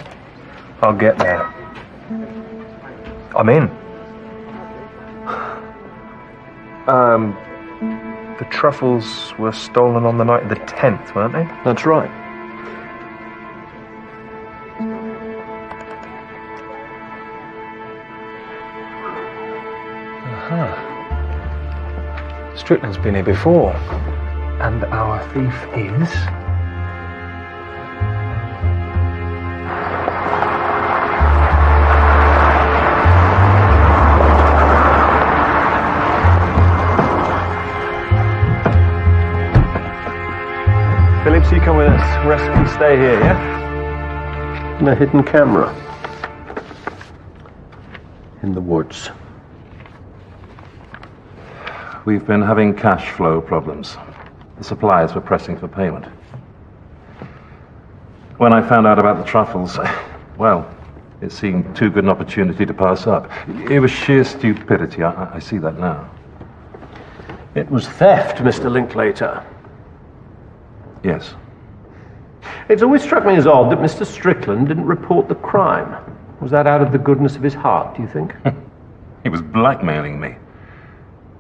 I'll get there. I'm in. The truffles were stolen on the night of the 10th, weren't they? That's right. Strickland's been here before. And our thief is... Phillips, you come with us. Rest of you stay here, yeah? And a hidden camera. In the woods. We've been having cash flow problems. The suppliers were pressing for payment. When I found out about the truffles, well, it seemed too good an opportunity to pass up. It was sheer stupidity. I see that now. It was theft, Mr. Linklater. Yes. It's always struck me as odd that Mr. Strickland didn't report the crime. Was that out of the goodness of his heart, do you think? He was blackmailing me,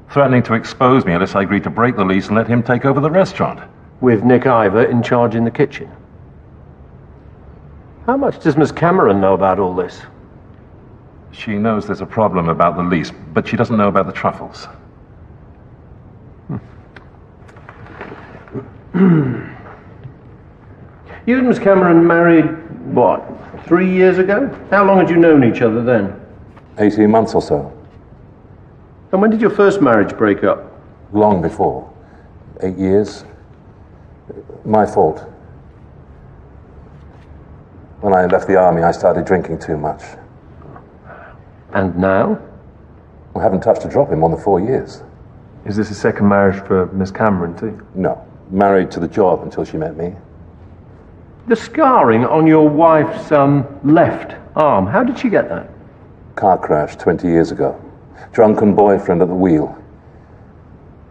threatening to expose me unless I agreed to break the lease and let him take over the restaurant. With Nick Ivor in charge in the kitchen. How much does Miss Cameron know about all this? She knows there's a problem about the lease, but she doesn't know about the truffles. You and Miss Cameron married, what, 3 years ago? How long had you known each other then? 18 months or so. And when did your first marriage break up? Long before. 8 years. My fault. When I left the army, I started drinking too much. And now? I haven't touched a drop in more than 4 years. Is this a second marriage for Miss Cameron too? No. Married to the job until she met me. The scarring on your wife's left arm, how did she get that? Car crash 20 years ago. Drunken boyfriend at the wheel.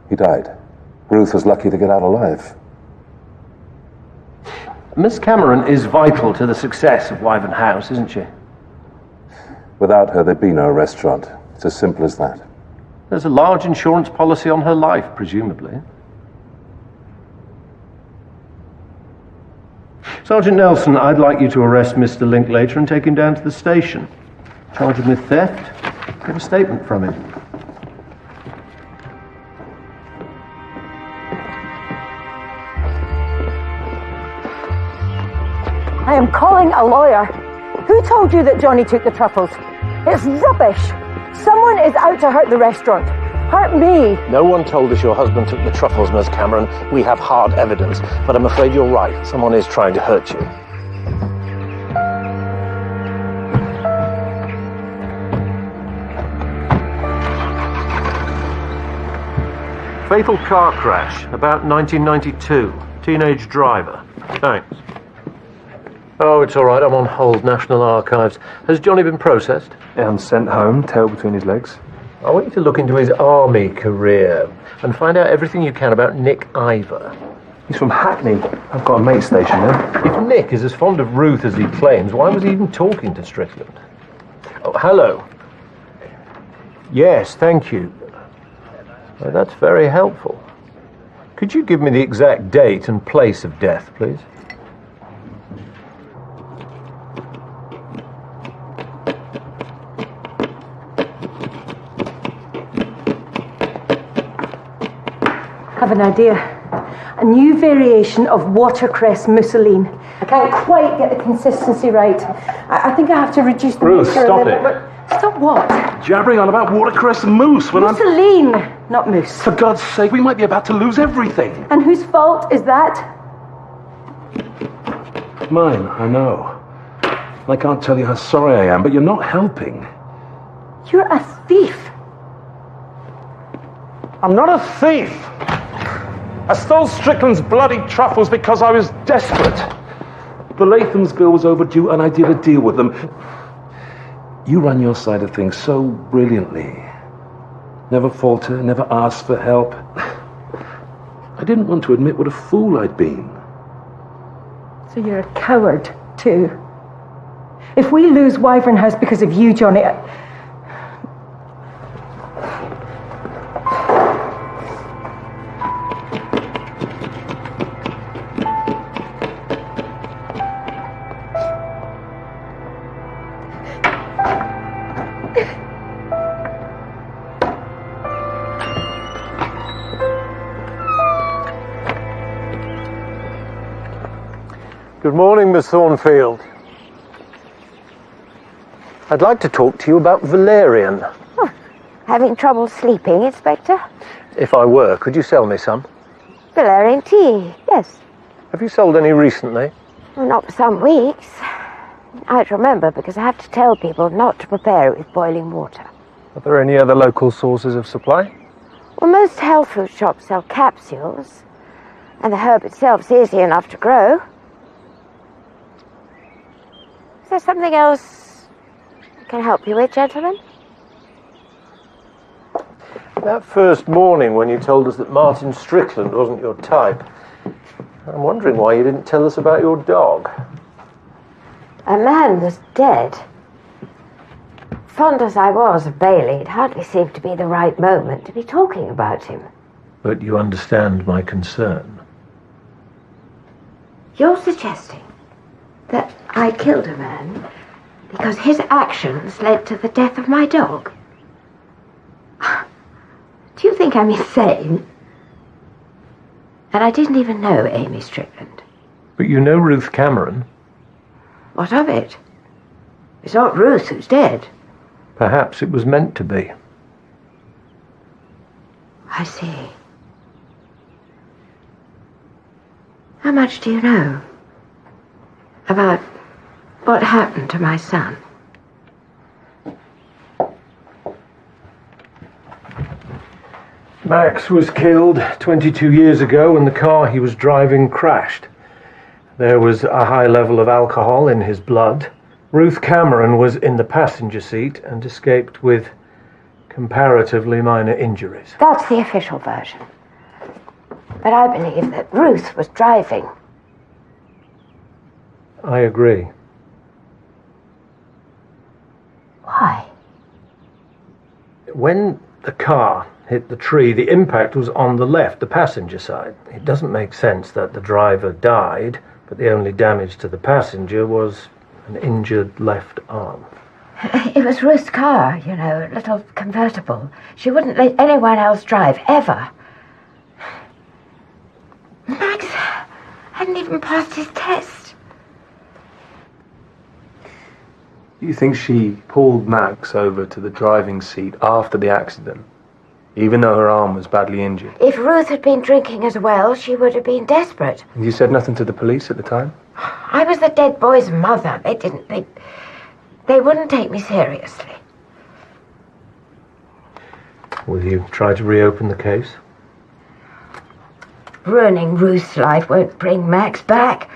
He died. Ruth was lucky to get out alive. Miss Cameron is vital to the success of Wyvern House, isn't she? Without her, there'd be no restaurant. It's as simple as that. There's a large insurance policy on her life, presumably. Sergeant Nelson, I'd like you to arrest Mr. Linklater and take him down to the station. Charge him with theft. Get a statement from him. I am calling a lawyer. Who told you that Johnny took the truffles? It's rubbish. Someone is out to hurt the restaurant. Hurt me. No one told us your husband took the truffles, Miss Cameron. We have hard evidence, but I'm afraid you're right. Someone is trying to hurt you. Fatal car crash, about 1992. Teenage driver. Thanks. Oh, it's all right. I'm on hold. National Archives. Has Johnny been processed? And sent home, tail between his legs. I want you to look into his army career and find out everything you can about Nick Ivor. He's from Hackney. I've got a mate stationed there. If Nick is as fond of Ruth as he claims, why was he even talking to Strickland? Oh, hello. Yes, thank you. Well, that's very helpful. Could you give me the exact date and place of death, please? I have an idea. A new variation of watercress mousseline. I can't quite get the consistency right. I think I have to reduce the Ruth, mixture stop a little it. bit. Stop what? Jabbering on about watercress and mousse when Mousseline, not mousse. For God's sake, we might be about to lose everything. And whose fault is that? Mine, I know. I can't tell you how sorry I am, but you're not helping. You're a thief. I'm not a thief. I stole Strickland's bloody truffles because I was desperate. The Latham's bill was overdue and I did a deal with them. You run your side of things so brilliantly. Never falter, never ask for help. I didn't want to admit what a fool I'd been. So you're a coward, too. If we lose Wyvern House because of you, Johnny... Good morning, Miss Thornfield. I'd like to talk to you about valerian. Oh, having trouble sleeping, Inspector? If I were, could you sell me some? Valerian tea, yes. Have you sold any recently? Well, not for some weeks. I'd remember because I have to tell people not to prepare it with boiling water. Are there any other local sources of supply? Well, most health food shops sell capsules, and the herb itself is easy enough to grow. Is there something else I can help you with, gentlemen? That first morning when you told us that Martin Strickland wasn't your type, I'm wondering why you didn't tell us about your dog. A man was dead. Fond as I was of Bailey, it hardly seemed to be the right moment to be talking about him. But you understand my concern. You're suggesting that I killed a man because his actions led to the death of my dog? Do you think I'm insane? And I didn't even know Amy Strickland. But you know Ruth Cameron. What of it? It's not Ruth who's dead. Perhaps it was meant to be. I see. How much do you know about what happened to my son? Max was killed 22 years ago when the car he was driving crashed. There was a high level of alcohol in his blood. Ruth Cameron was in the passenger seat and escaped with comparatively minor injuries. That's the official version. But I believe that Ruth was driving. I agree. Why? When the car hit the tree, the impact was on the left, the passenger side. It doesn't make sense that the driver died, but the only damage to the passenger was an injured left arm. It was Ruth's car, you know, a little convertible. She wouldn't let anyone else drive, ever. Max hadn't even passed his test. You think she pulled Max over to the driving seat after the accident, even though her arm was badly injured? If Ruth had been drinking as well, she would have been desperate. And you said nothing to the police at the time? I was the dead boy's mother. They wouldn't take me seriously. Will you try to reopen the case? Ruining Ruth's life won't bring Max back.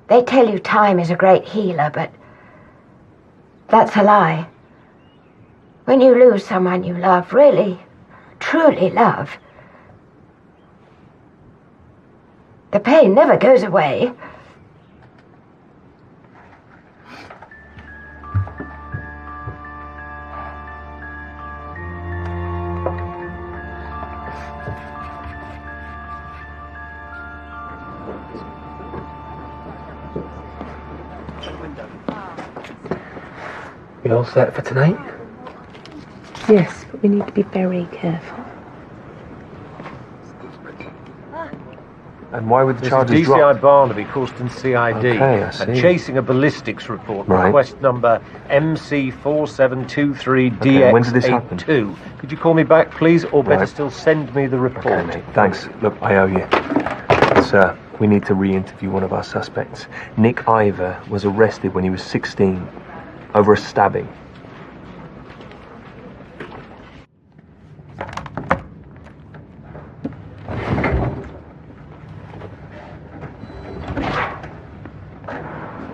They tell you time is a great healer, but that's a lie. When you lose someone you love, really, truly love, the pain never goes away. You all set for tonight? Yes, but we need to be very careful. And why would the This charges is drop? DCI Barnaby, Coulston CID. Okay, I see. And chasing a ballistics report. Right. Request number MC4723DX82. Okay, when did this happen? Could you call me back, please, or better Right. still send me the report? Okay, mate. Thanks. Look, I owe you. Sir, we need to re-interview one of our suspects. Nick Ivor was arrested when he was 16 over a stabbing.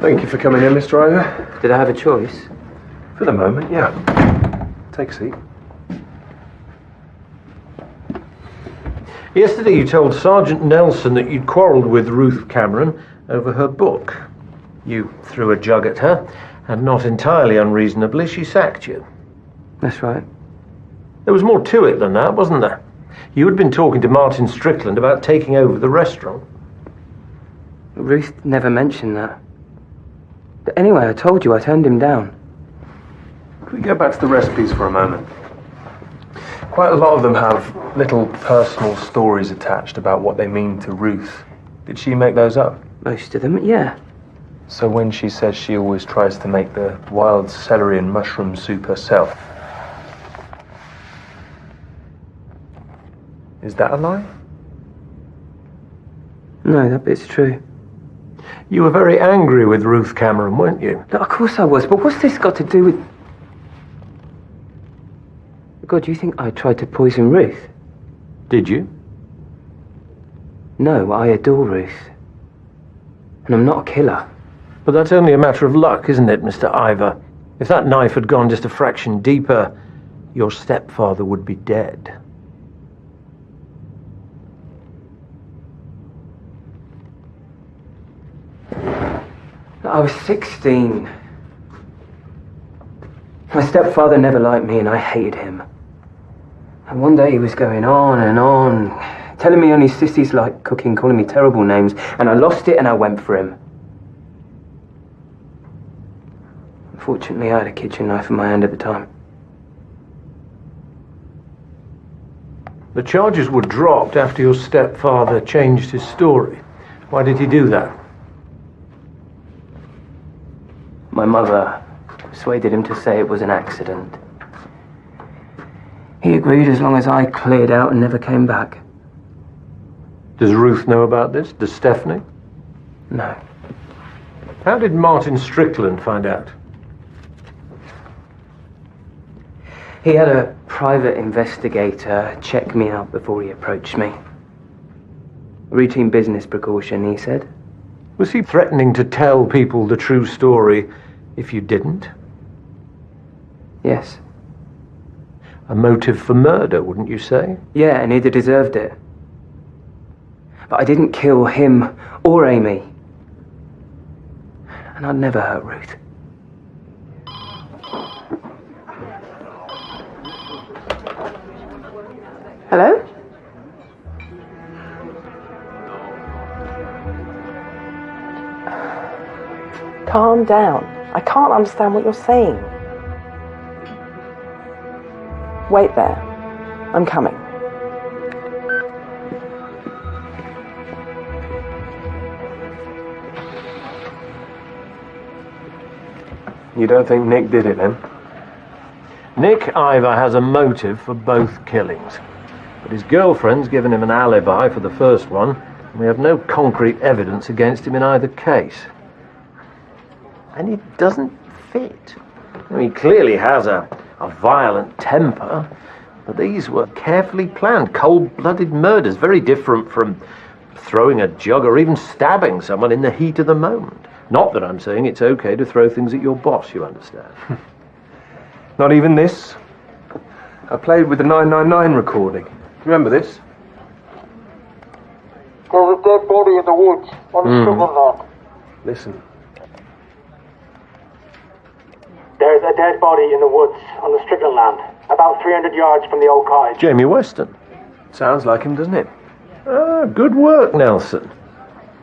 Thank you for coming in, Mr. Ivor. Did I have a choice? For the moment, yeah. Take a seat. Yesterday you told Sergeant Nelson that you'd quarrelled with Ruth Cameron over her book. You threw a jug at her, and not entirely unreasonably, she sacked you. That's right. There was more to it than that, wasn't there? You had been talking to Martin Strickland about taking over the restaurant. Ruth never mentioned that. But anyway, I told you I turned him down. Can we go back to the recipes for a moment? Quite a lot of them have little personal stories attached about what they mean to Ruth. Did she make those up? Most of them, yeah. So when she says she always tries to make the wild celery and mushroom soup herself, is that a lie? No, that bit's true. You were very angry with Ruth Cameron, weren't you? No, of course I was, but what's this got to do with... God, do you think I tried to poison Ruth? Did you? No, I adore Ruth. And I'm not a killer. But that's only a matter of luck, isn't it, Mr. Ivor? If that knife had gone just a fraction deeper, your stepfather would be dead. I was 16. My stepfather never liked me and I hated him. And one day he was going on, telling me only sissies like cooking, calling me terrible names, and I lost it and I went for him. Unfortunately, I had a kitchen knife in my hand at the time. The charges were dropped after your stepfather changed his story. Why did he do that? My mother persuaded him to say it was an accident. He agreed as long as I cleared out and never came back. Does Ruth know about this? Does Stephanie? No. How did Martin Strickland find out? He had a private investigator check me out before he approached me. Routine business precaution, he said. Was he threatening to tell people the true story if you didn't? Yes. A motive for murder, wouldn't you say? Yeah, and he'd have deserved it. But I didn't kill him or Amy. And I'd never hurt Ruth. Hello? Calm down. I can't understand what you're saying. Wait there. I'm coming. You don't think Nick did it, then? Nick either has a motive for both killings, but his girlfriend's given him an alibi for the first one, and we have no concrete evidence against him in either case. And it doesn't fit. I mean, he clearly has a violent temper, but these were carefully planned, cold-blooded murders, very different from throwing a jug or even stabbing someone in the heat of the moment. Not that I'm saying it's okay to throw things at your boss, you understand. Not even this. I played with the 999 recording. Remember this? There's a dead body in the woods on the Strickland land. Listen. There's a dead body in the woods on the Strickland land, about 300 yards from the old cottage. Jamie Weston. Sounds like him, doesn't it? Ah, good work, Nelson.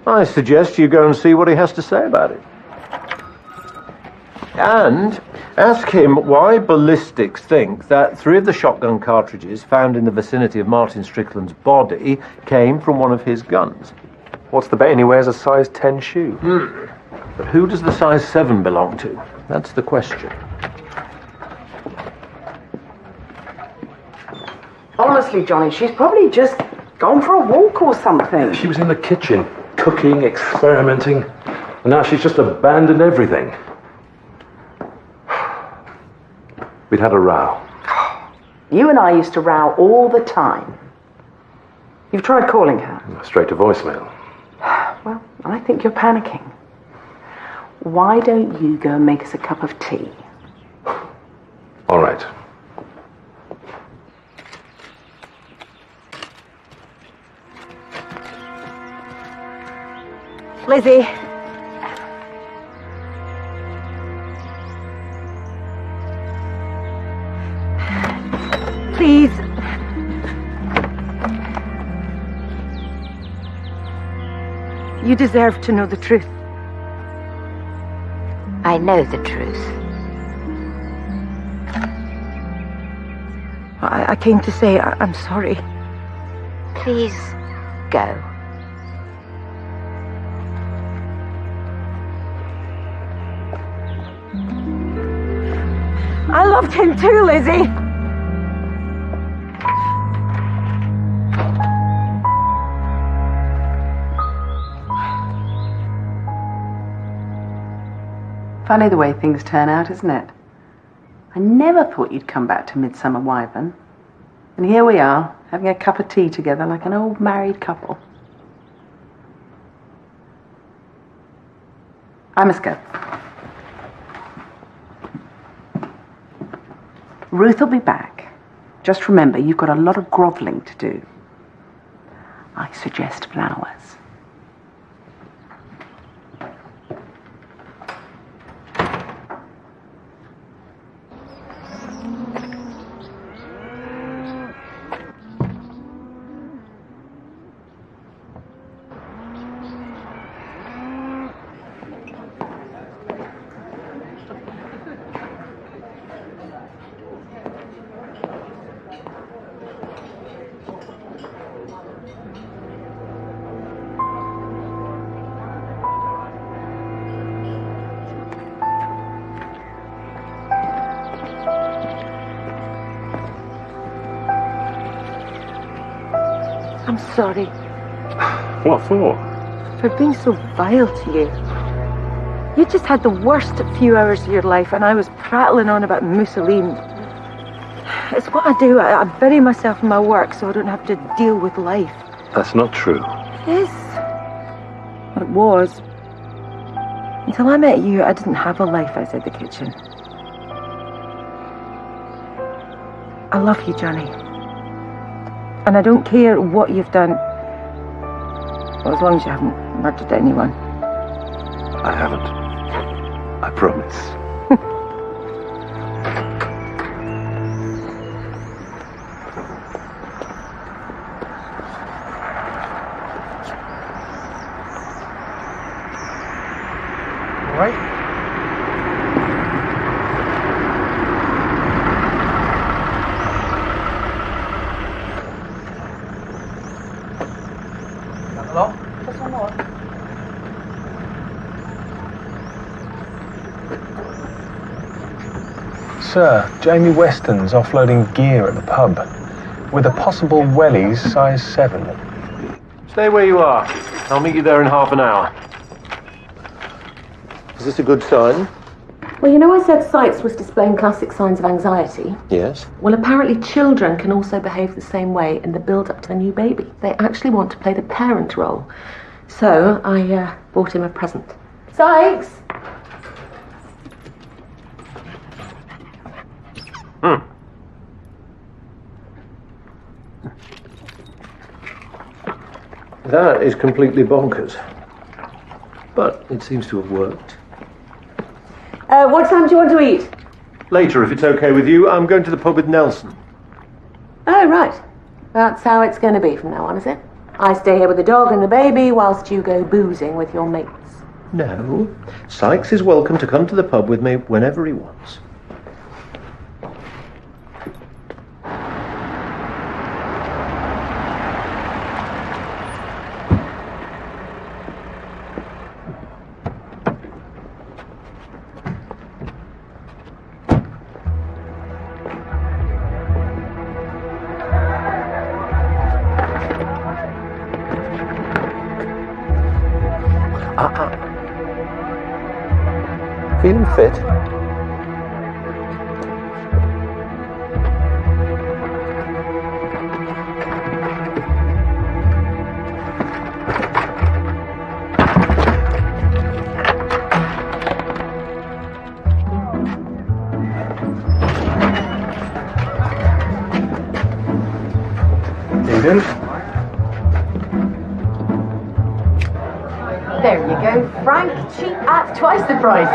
I suggest you go and see what he has to say about it. And ask him why ballistics think that 3 of the shotgun cartridges found in the vicinity of Martin Strickland's body came from one of his guns. What's the bet he wears a size 10 shoe? But who does the size 7 belong to? That's the question. Honestly, Johnny, she's probably just gone for a walk or something. She was in the kitchen, cooking, experimenting, and now she's just abandoned everything. We'd had a row. You and I used to row all the time. You've tried calling her? Straight to voicemail. Well, I think you're panicking. Why don't you go and make us a cup of tea? All right. Lizzie. Please. You deserve to know the truth. I know the truth. I came to say I'm sorry. Please go. I loved him too, Lizzie. Funny the way things turn out, isn't it? I never thought you'd come back to Midsomer Wyvern. And here we are, having a cup of tea together like an old married couple. I must go. Ruth will be back. Just remember, you've got a lot of grovelling to do. I suggest flowers. I'm sorry. What for? For being so vile to you. You just had the worst few hours of your life, and I was prattling on about Mussolini. It's what I do. I bury myself in my work so I don't have to deal with life. That's not true. It is. Well, it was. Until I met you, I didn't have a life outside the kitchen. I love you, Johnny. And I don't care what you've done. Well, as long as you haven't murdered anyone. I haven't. I promise. All right. Hello? Just one more. Sir, Jamie Weston's offloading gear at the pub with a possible wellies size 7. Stay where you are. I'll meet you there in half an hour. Is this a good sign? Well, you know I said Sykes was displaying classic signs of anxiety? Yes. Well, apparently children can also behave the same way in the build-up to the new baby. They actually want to play the parent role. So I bought him a present. Sykes! That is completely bonkers. But it seems to have worked. What time do you want to eat? Later, if it's okay with you, I'm going to the pub with Nelson. Oh, right. That's how it's going to be from now on, is it? I stay here with the dog and the baby whilst you go boozing with your mates. No. Sykes is welcome to come to the pub with me whenever he wants. Feeling fit? Eden? There you go, Frank. Cheap at twice the price.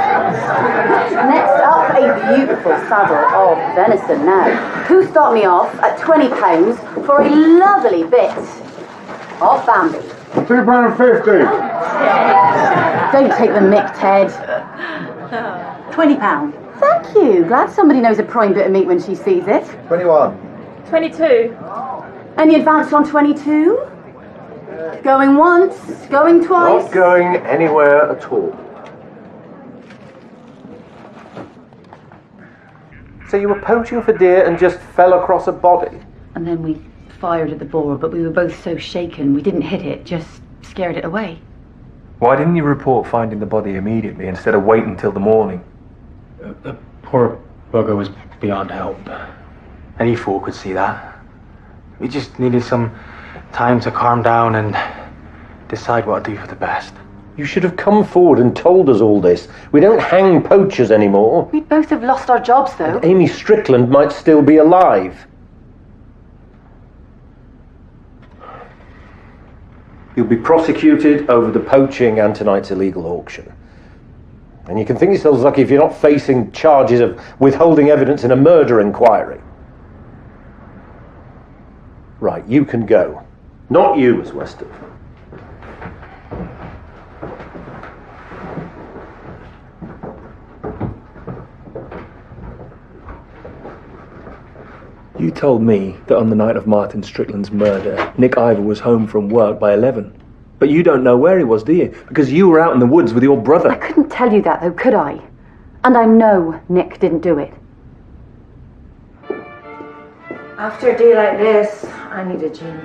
Next up, a beautiful saddle of venison now. Who stopped me off at £20 for a lovely bit of Bambi? £2.50. Don't take the mick, Ted. £20. Thank you. Glad somebody knows a prime bit of meat when she sees it. 21. 22. Any advance on 22? Going once, going twice. Not going anywhere at all. So you were poaching for deer and just fell across a body? And then we fired at the boar, but we were both so shaken we didn't hit it, just scared it away. Why didn't you report finding the body immediately instead of waiting till the morning? The poor bugger was beyond help. Any fool could see that. We just needed some time to calm down and decide what to do for the best. You should have come forward and told us all this. We don't hang poachers anymore. We'd both have lost our jobs, though. And Amy Strickland might still be alive. You'll be prosecuted over the poaching and tonight's illegal auction. And you can think yourselves lucky if you're not facing charges of withholding evidence in a murder inquiry. Right, you can go. Not you, Miss Weston. You told me that on the night of Martin Strickland's murder, Nick Ivor was home from work by 11. But you don't know where he was, do you? Because you were out in the woods with your brother. I couldn't tell you that, though, could I? And I know Nick didn't do it. After a day like this, I need a gin.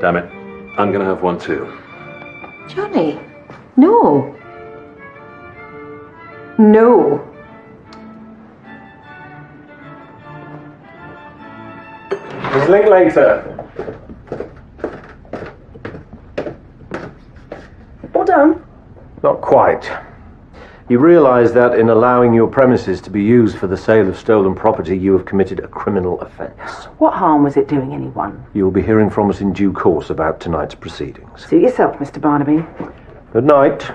Damn it. I'm going to have one too. Johnny, no. No. We'll link later. All done? Not quite. You realise that in allowing your premises to be used for the sale of stolen property, you have committed a criminal offence. What harm was it doing anyone? You will be hearing from us in due course about tonight's proceedings. Suit yourself, Mr. Barnaby. Good night.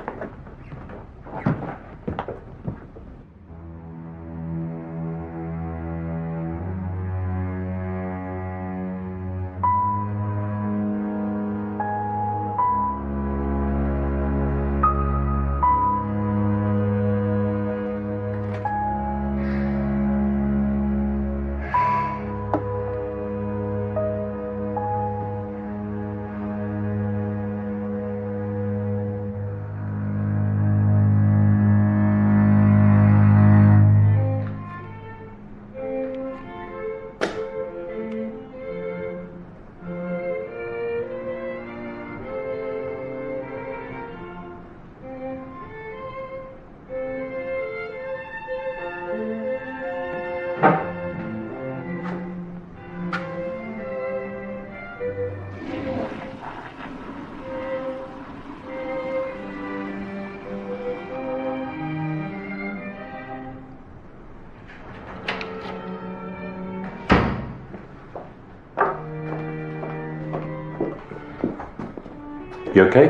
You okay?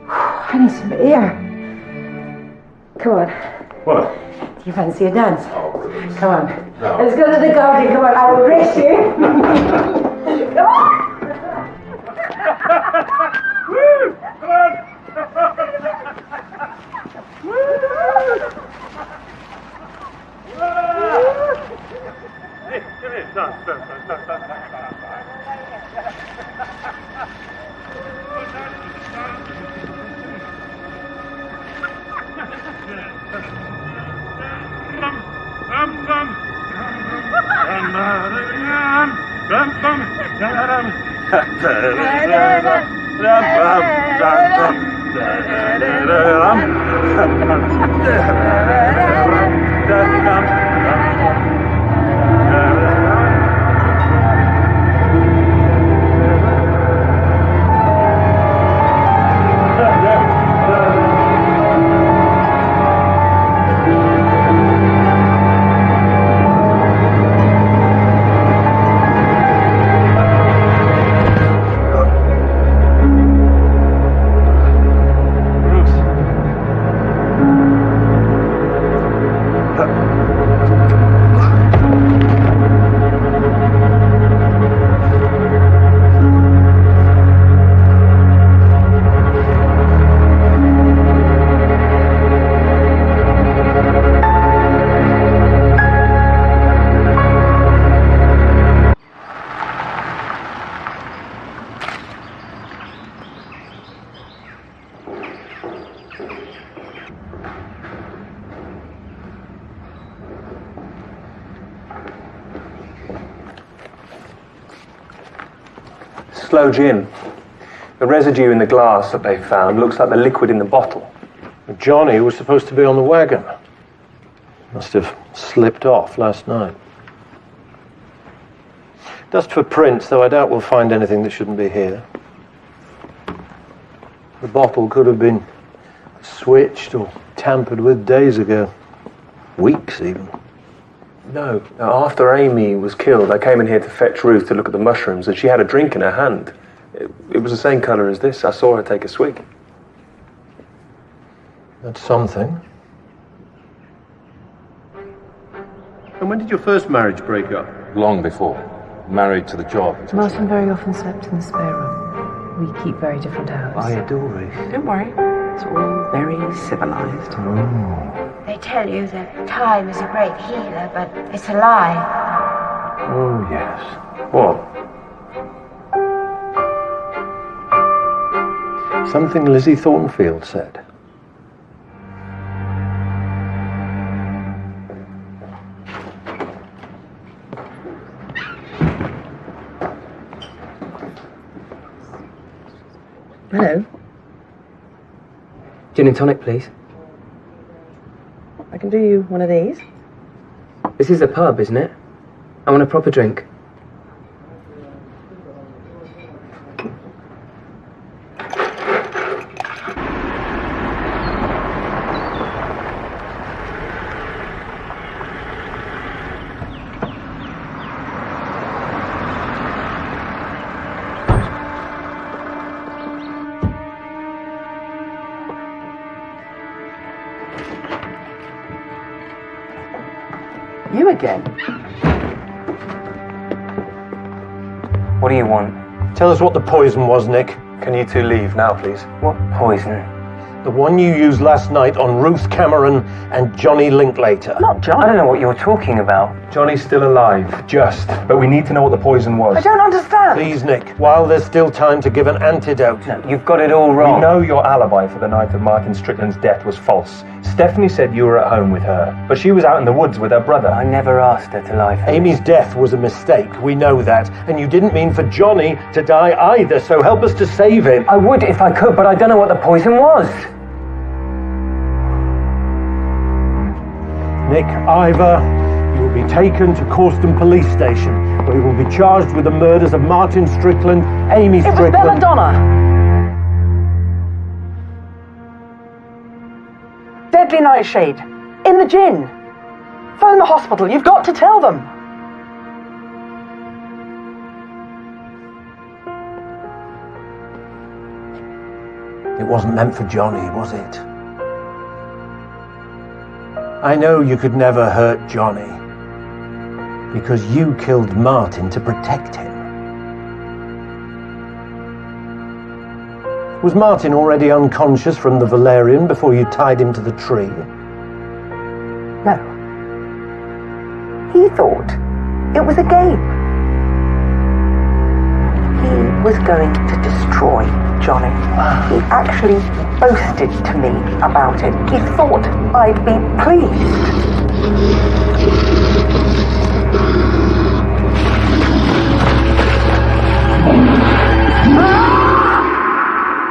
I need some air. Come on. What? Do you fancy a dance? Come on. No. Let's go to the garden. Come on, I will race you. Come on. Woo! Come on! Hey, come here. Dance. Slow gin. The residue in the glass that they found looks like the liquid in the bottle. Johnny was supposed to be on the wagon. Must have slipped off last night. Dust for prints, though I doubt we'll find anything that shouldn't be here. The bottle could have been switched or tampered with days ago. Weeks, even. No. After Amy was killed, I came in here to fetch Ruth to look at the mushrooms, and she had a drink in her hand. It was the same colour as this. I saw her take a swig. That's something. And when did your first marriage break up? Long before. Married to the job. Martin very often slept in the spare room. We keep very different hours. I adore Ruth. Don't worry. It's all very civilized. They tell you that time is a great healer, but it's a lie. Oh, yes. What? Something Lizzie Thornfield said. Hello. Gin and tonic, please. I can do you one of these. This is a pub, isn't it? I want a proper drink. You again? What do you want? Tell us what the poison was, Nick. Can you two leave now, please? What poison? The one you used last night on Ruth Cameron and Johnny Linklater. Not Johnny. I don't know what you're talking about. Johnny's still alive, just. But we need to know what the poison was. I don't understand. Please, Nick, while there's still time to give an antidote. No, you've got it all wrong. We know your alibi for the night of Martin Strickland's death was false. Stephanie said you were at home with her, but she was out in the woods with her brother. I never asked her to lie for me. Amy's death was a mistake, we know that. And you didn't mean for Johnny to die either, so help us to save him. I would if I could, but I don't know what the poison was. Nick, either you will be taken to Corston Police Station, where you will be charged with the murders of Martin Strickland, Amy Strickland... It was Belladonna! Deadly nightshade. In the gin. Phone the hospital. You've got to tell them. It wasn't meant for Johnny, was it? I know you could never hurt Johnny, because you killed Martin to protect him. Was Martin already unconscious from the valerian before you tied him to the tree? No. He thought it was a game. He was going to destroy Johnny. He actually boasted to me about it. He thought I'd be pleased.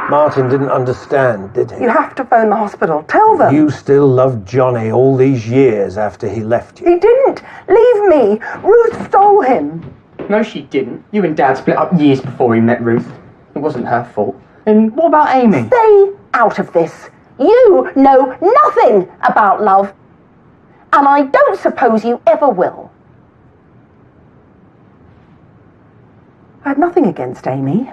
Martin didn't understand, did he? You have to phone the hospital. Tell them. You still loved Johnny all these years after he left you. He didn't. Leave me. Ruth stole him. No, she didn't. You and Dad split up years before he met Ruth. It wasn't her fault. And what about Amy? Stay out of this. You know nothing about love. And I don't suppose you ever will. I had nothing against Amy.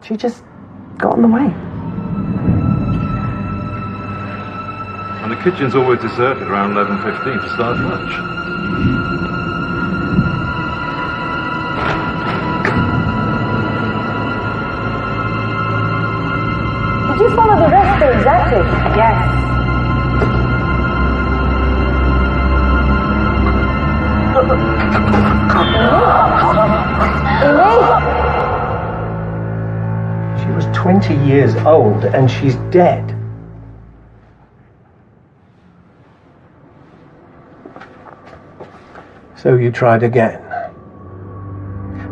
She just got in the way. And the kitchen's always deserted around 11:15 to start lunch. Did you follow the recipe exactly? Yes. She was 20 years old and she's dead. So you tried again.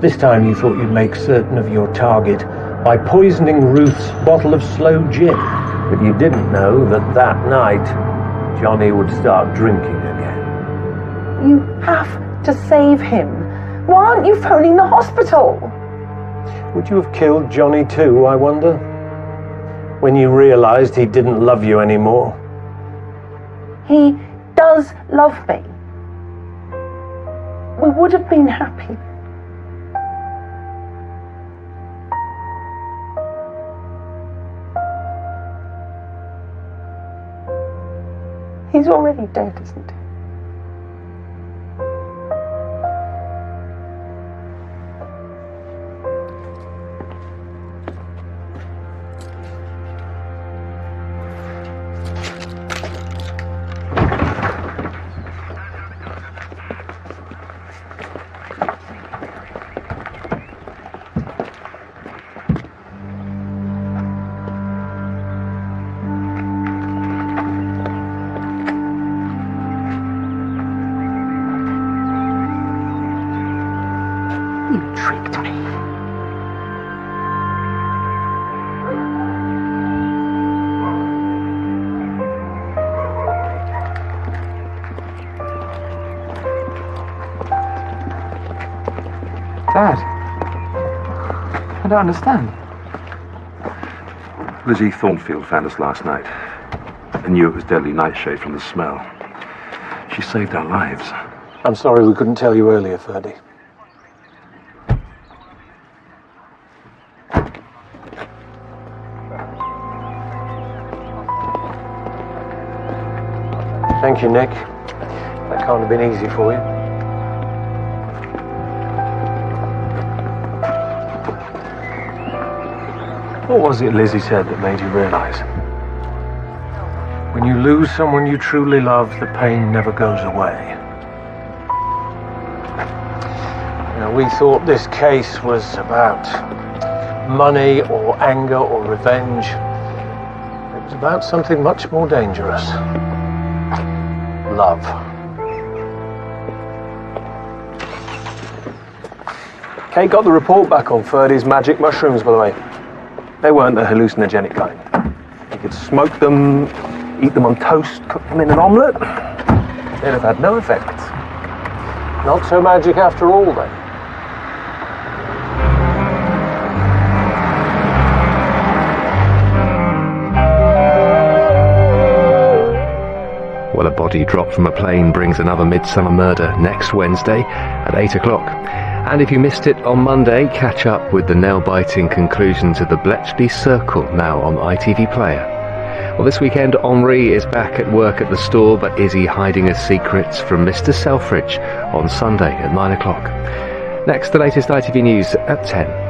This time you thought you'd make certain of your target by poisoning Ruth's bottle of slow gin. But you didn't know that that night Johnny would start drinking again. You have to save him. Why aren't you phoning the hospital? Would you have killed Johnny too, I wonder? When you realized he didn't love you anymore? He does love me. We would have been happy. He's already dead, isn't he? You tricked me. Dad, I don't understand. Lizzie Thornfield found us last night and knew it was deadly nightshade from the smell. She saved our lives. I'm sorry we couldn't tell you earlier, Ferdy. Thank you, Nick. That can't have been easy for you. What was it Lizzie said that made you realise? When you lose someone you truly love, the pain never goes away. Now, we thought this case was about money or anger or revenge. It was about something much more dangerous. Love. Kate got the report back on Ferdy's magic mushrooms, by the way. They weren't the hallucinogenic kind. You could smoke them, eat them on toast, cook them in an omelette. They'd have had no effect. Not so magic after all, then. Well, a body dropped from a plane brings another Midsomer murder next Wednesday at 8 o'clock. And if you missed it on Monday, catch up with the nail-biting conclusions of the Bletchley Circle now on ITV Player. Well, this weekend, Henri is back at work at the store, but is he hiding his secrets from Mr. Selfridge on Sunday at 9 o'clock? Next, the latest ITV News at 10.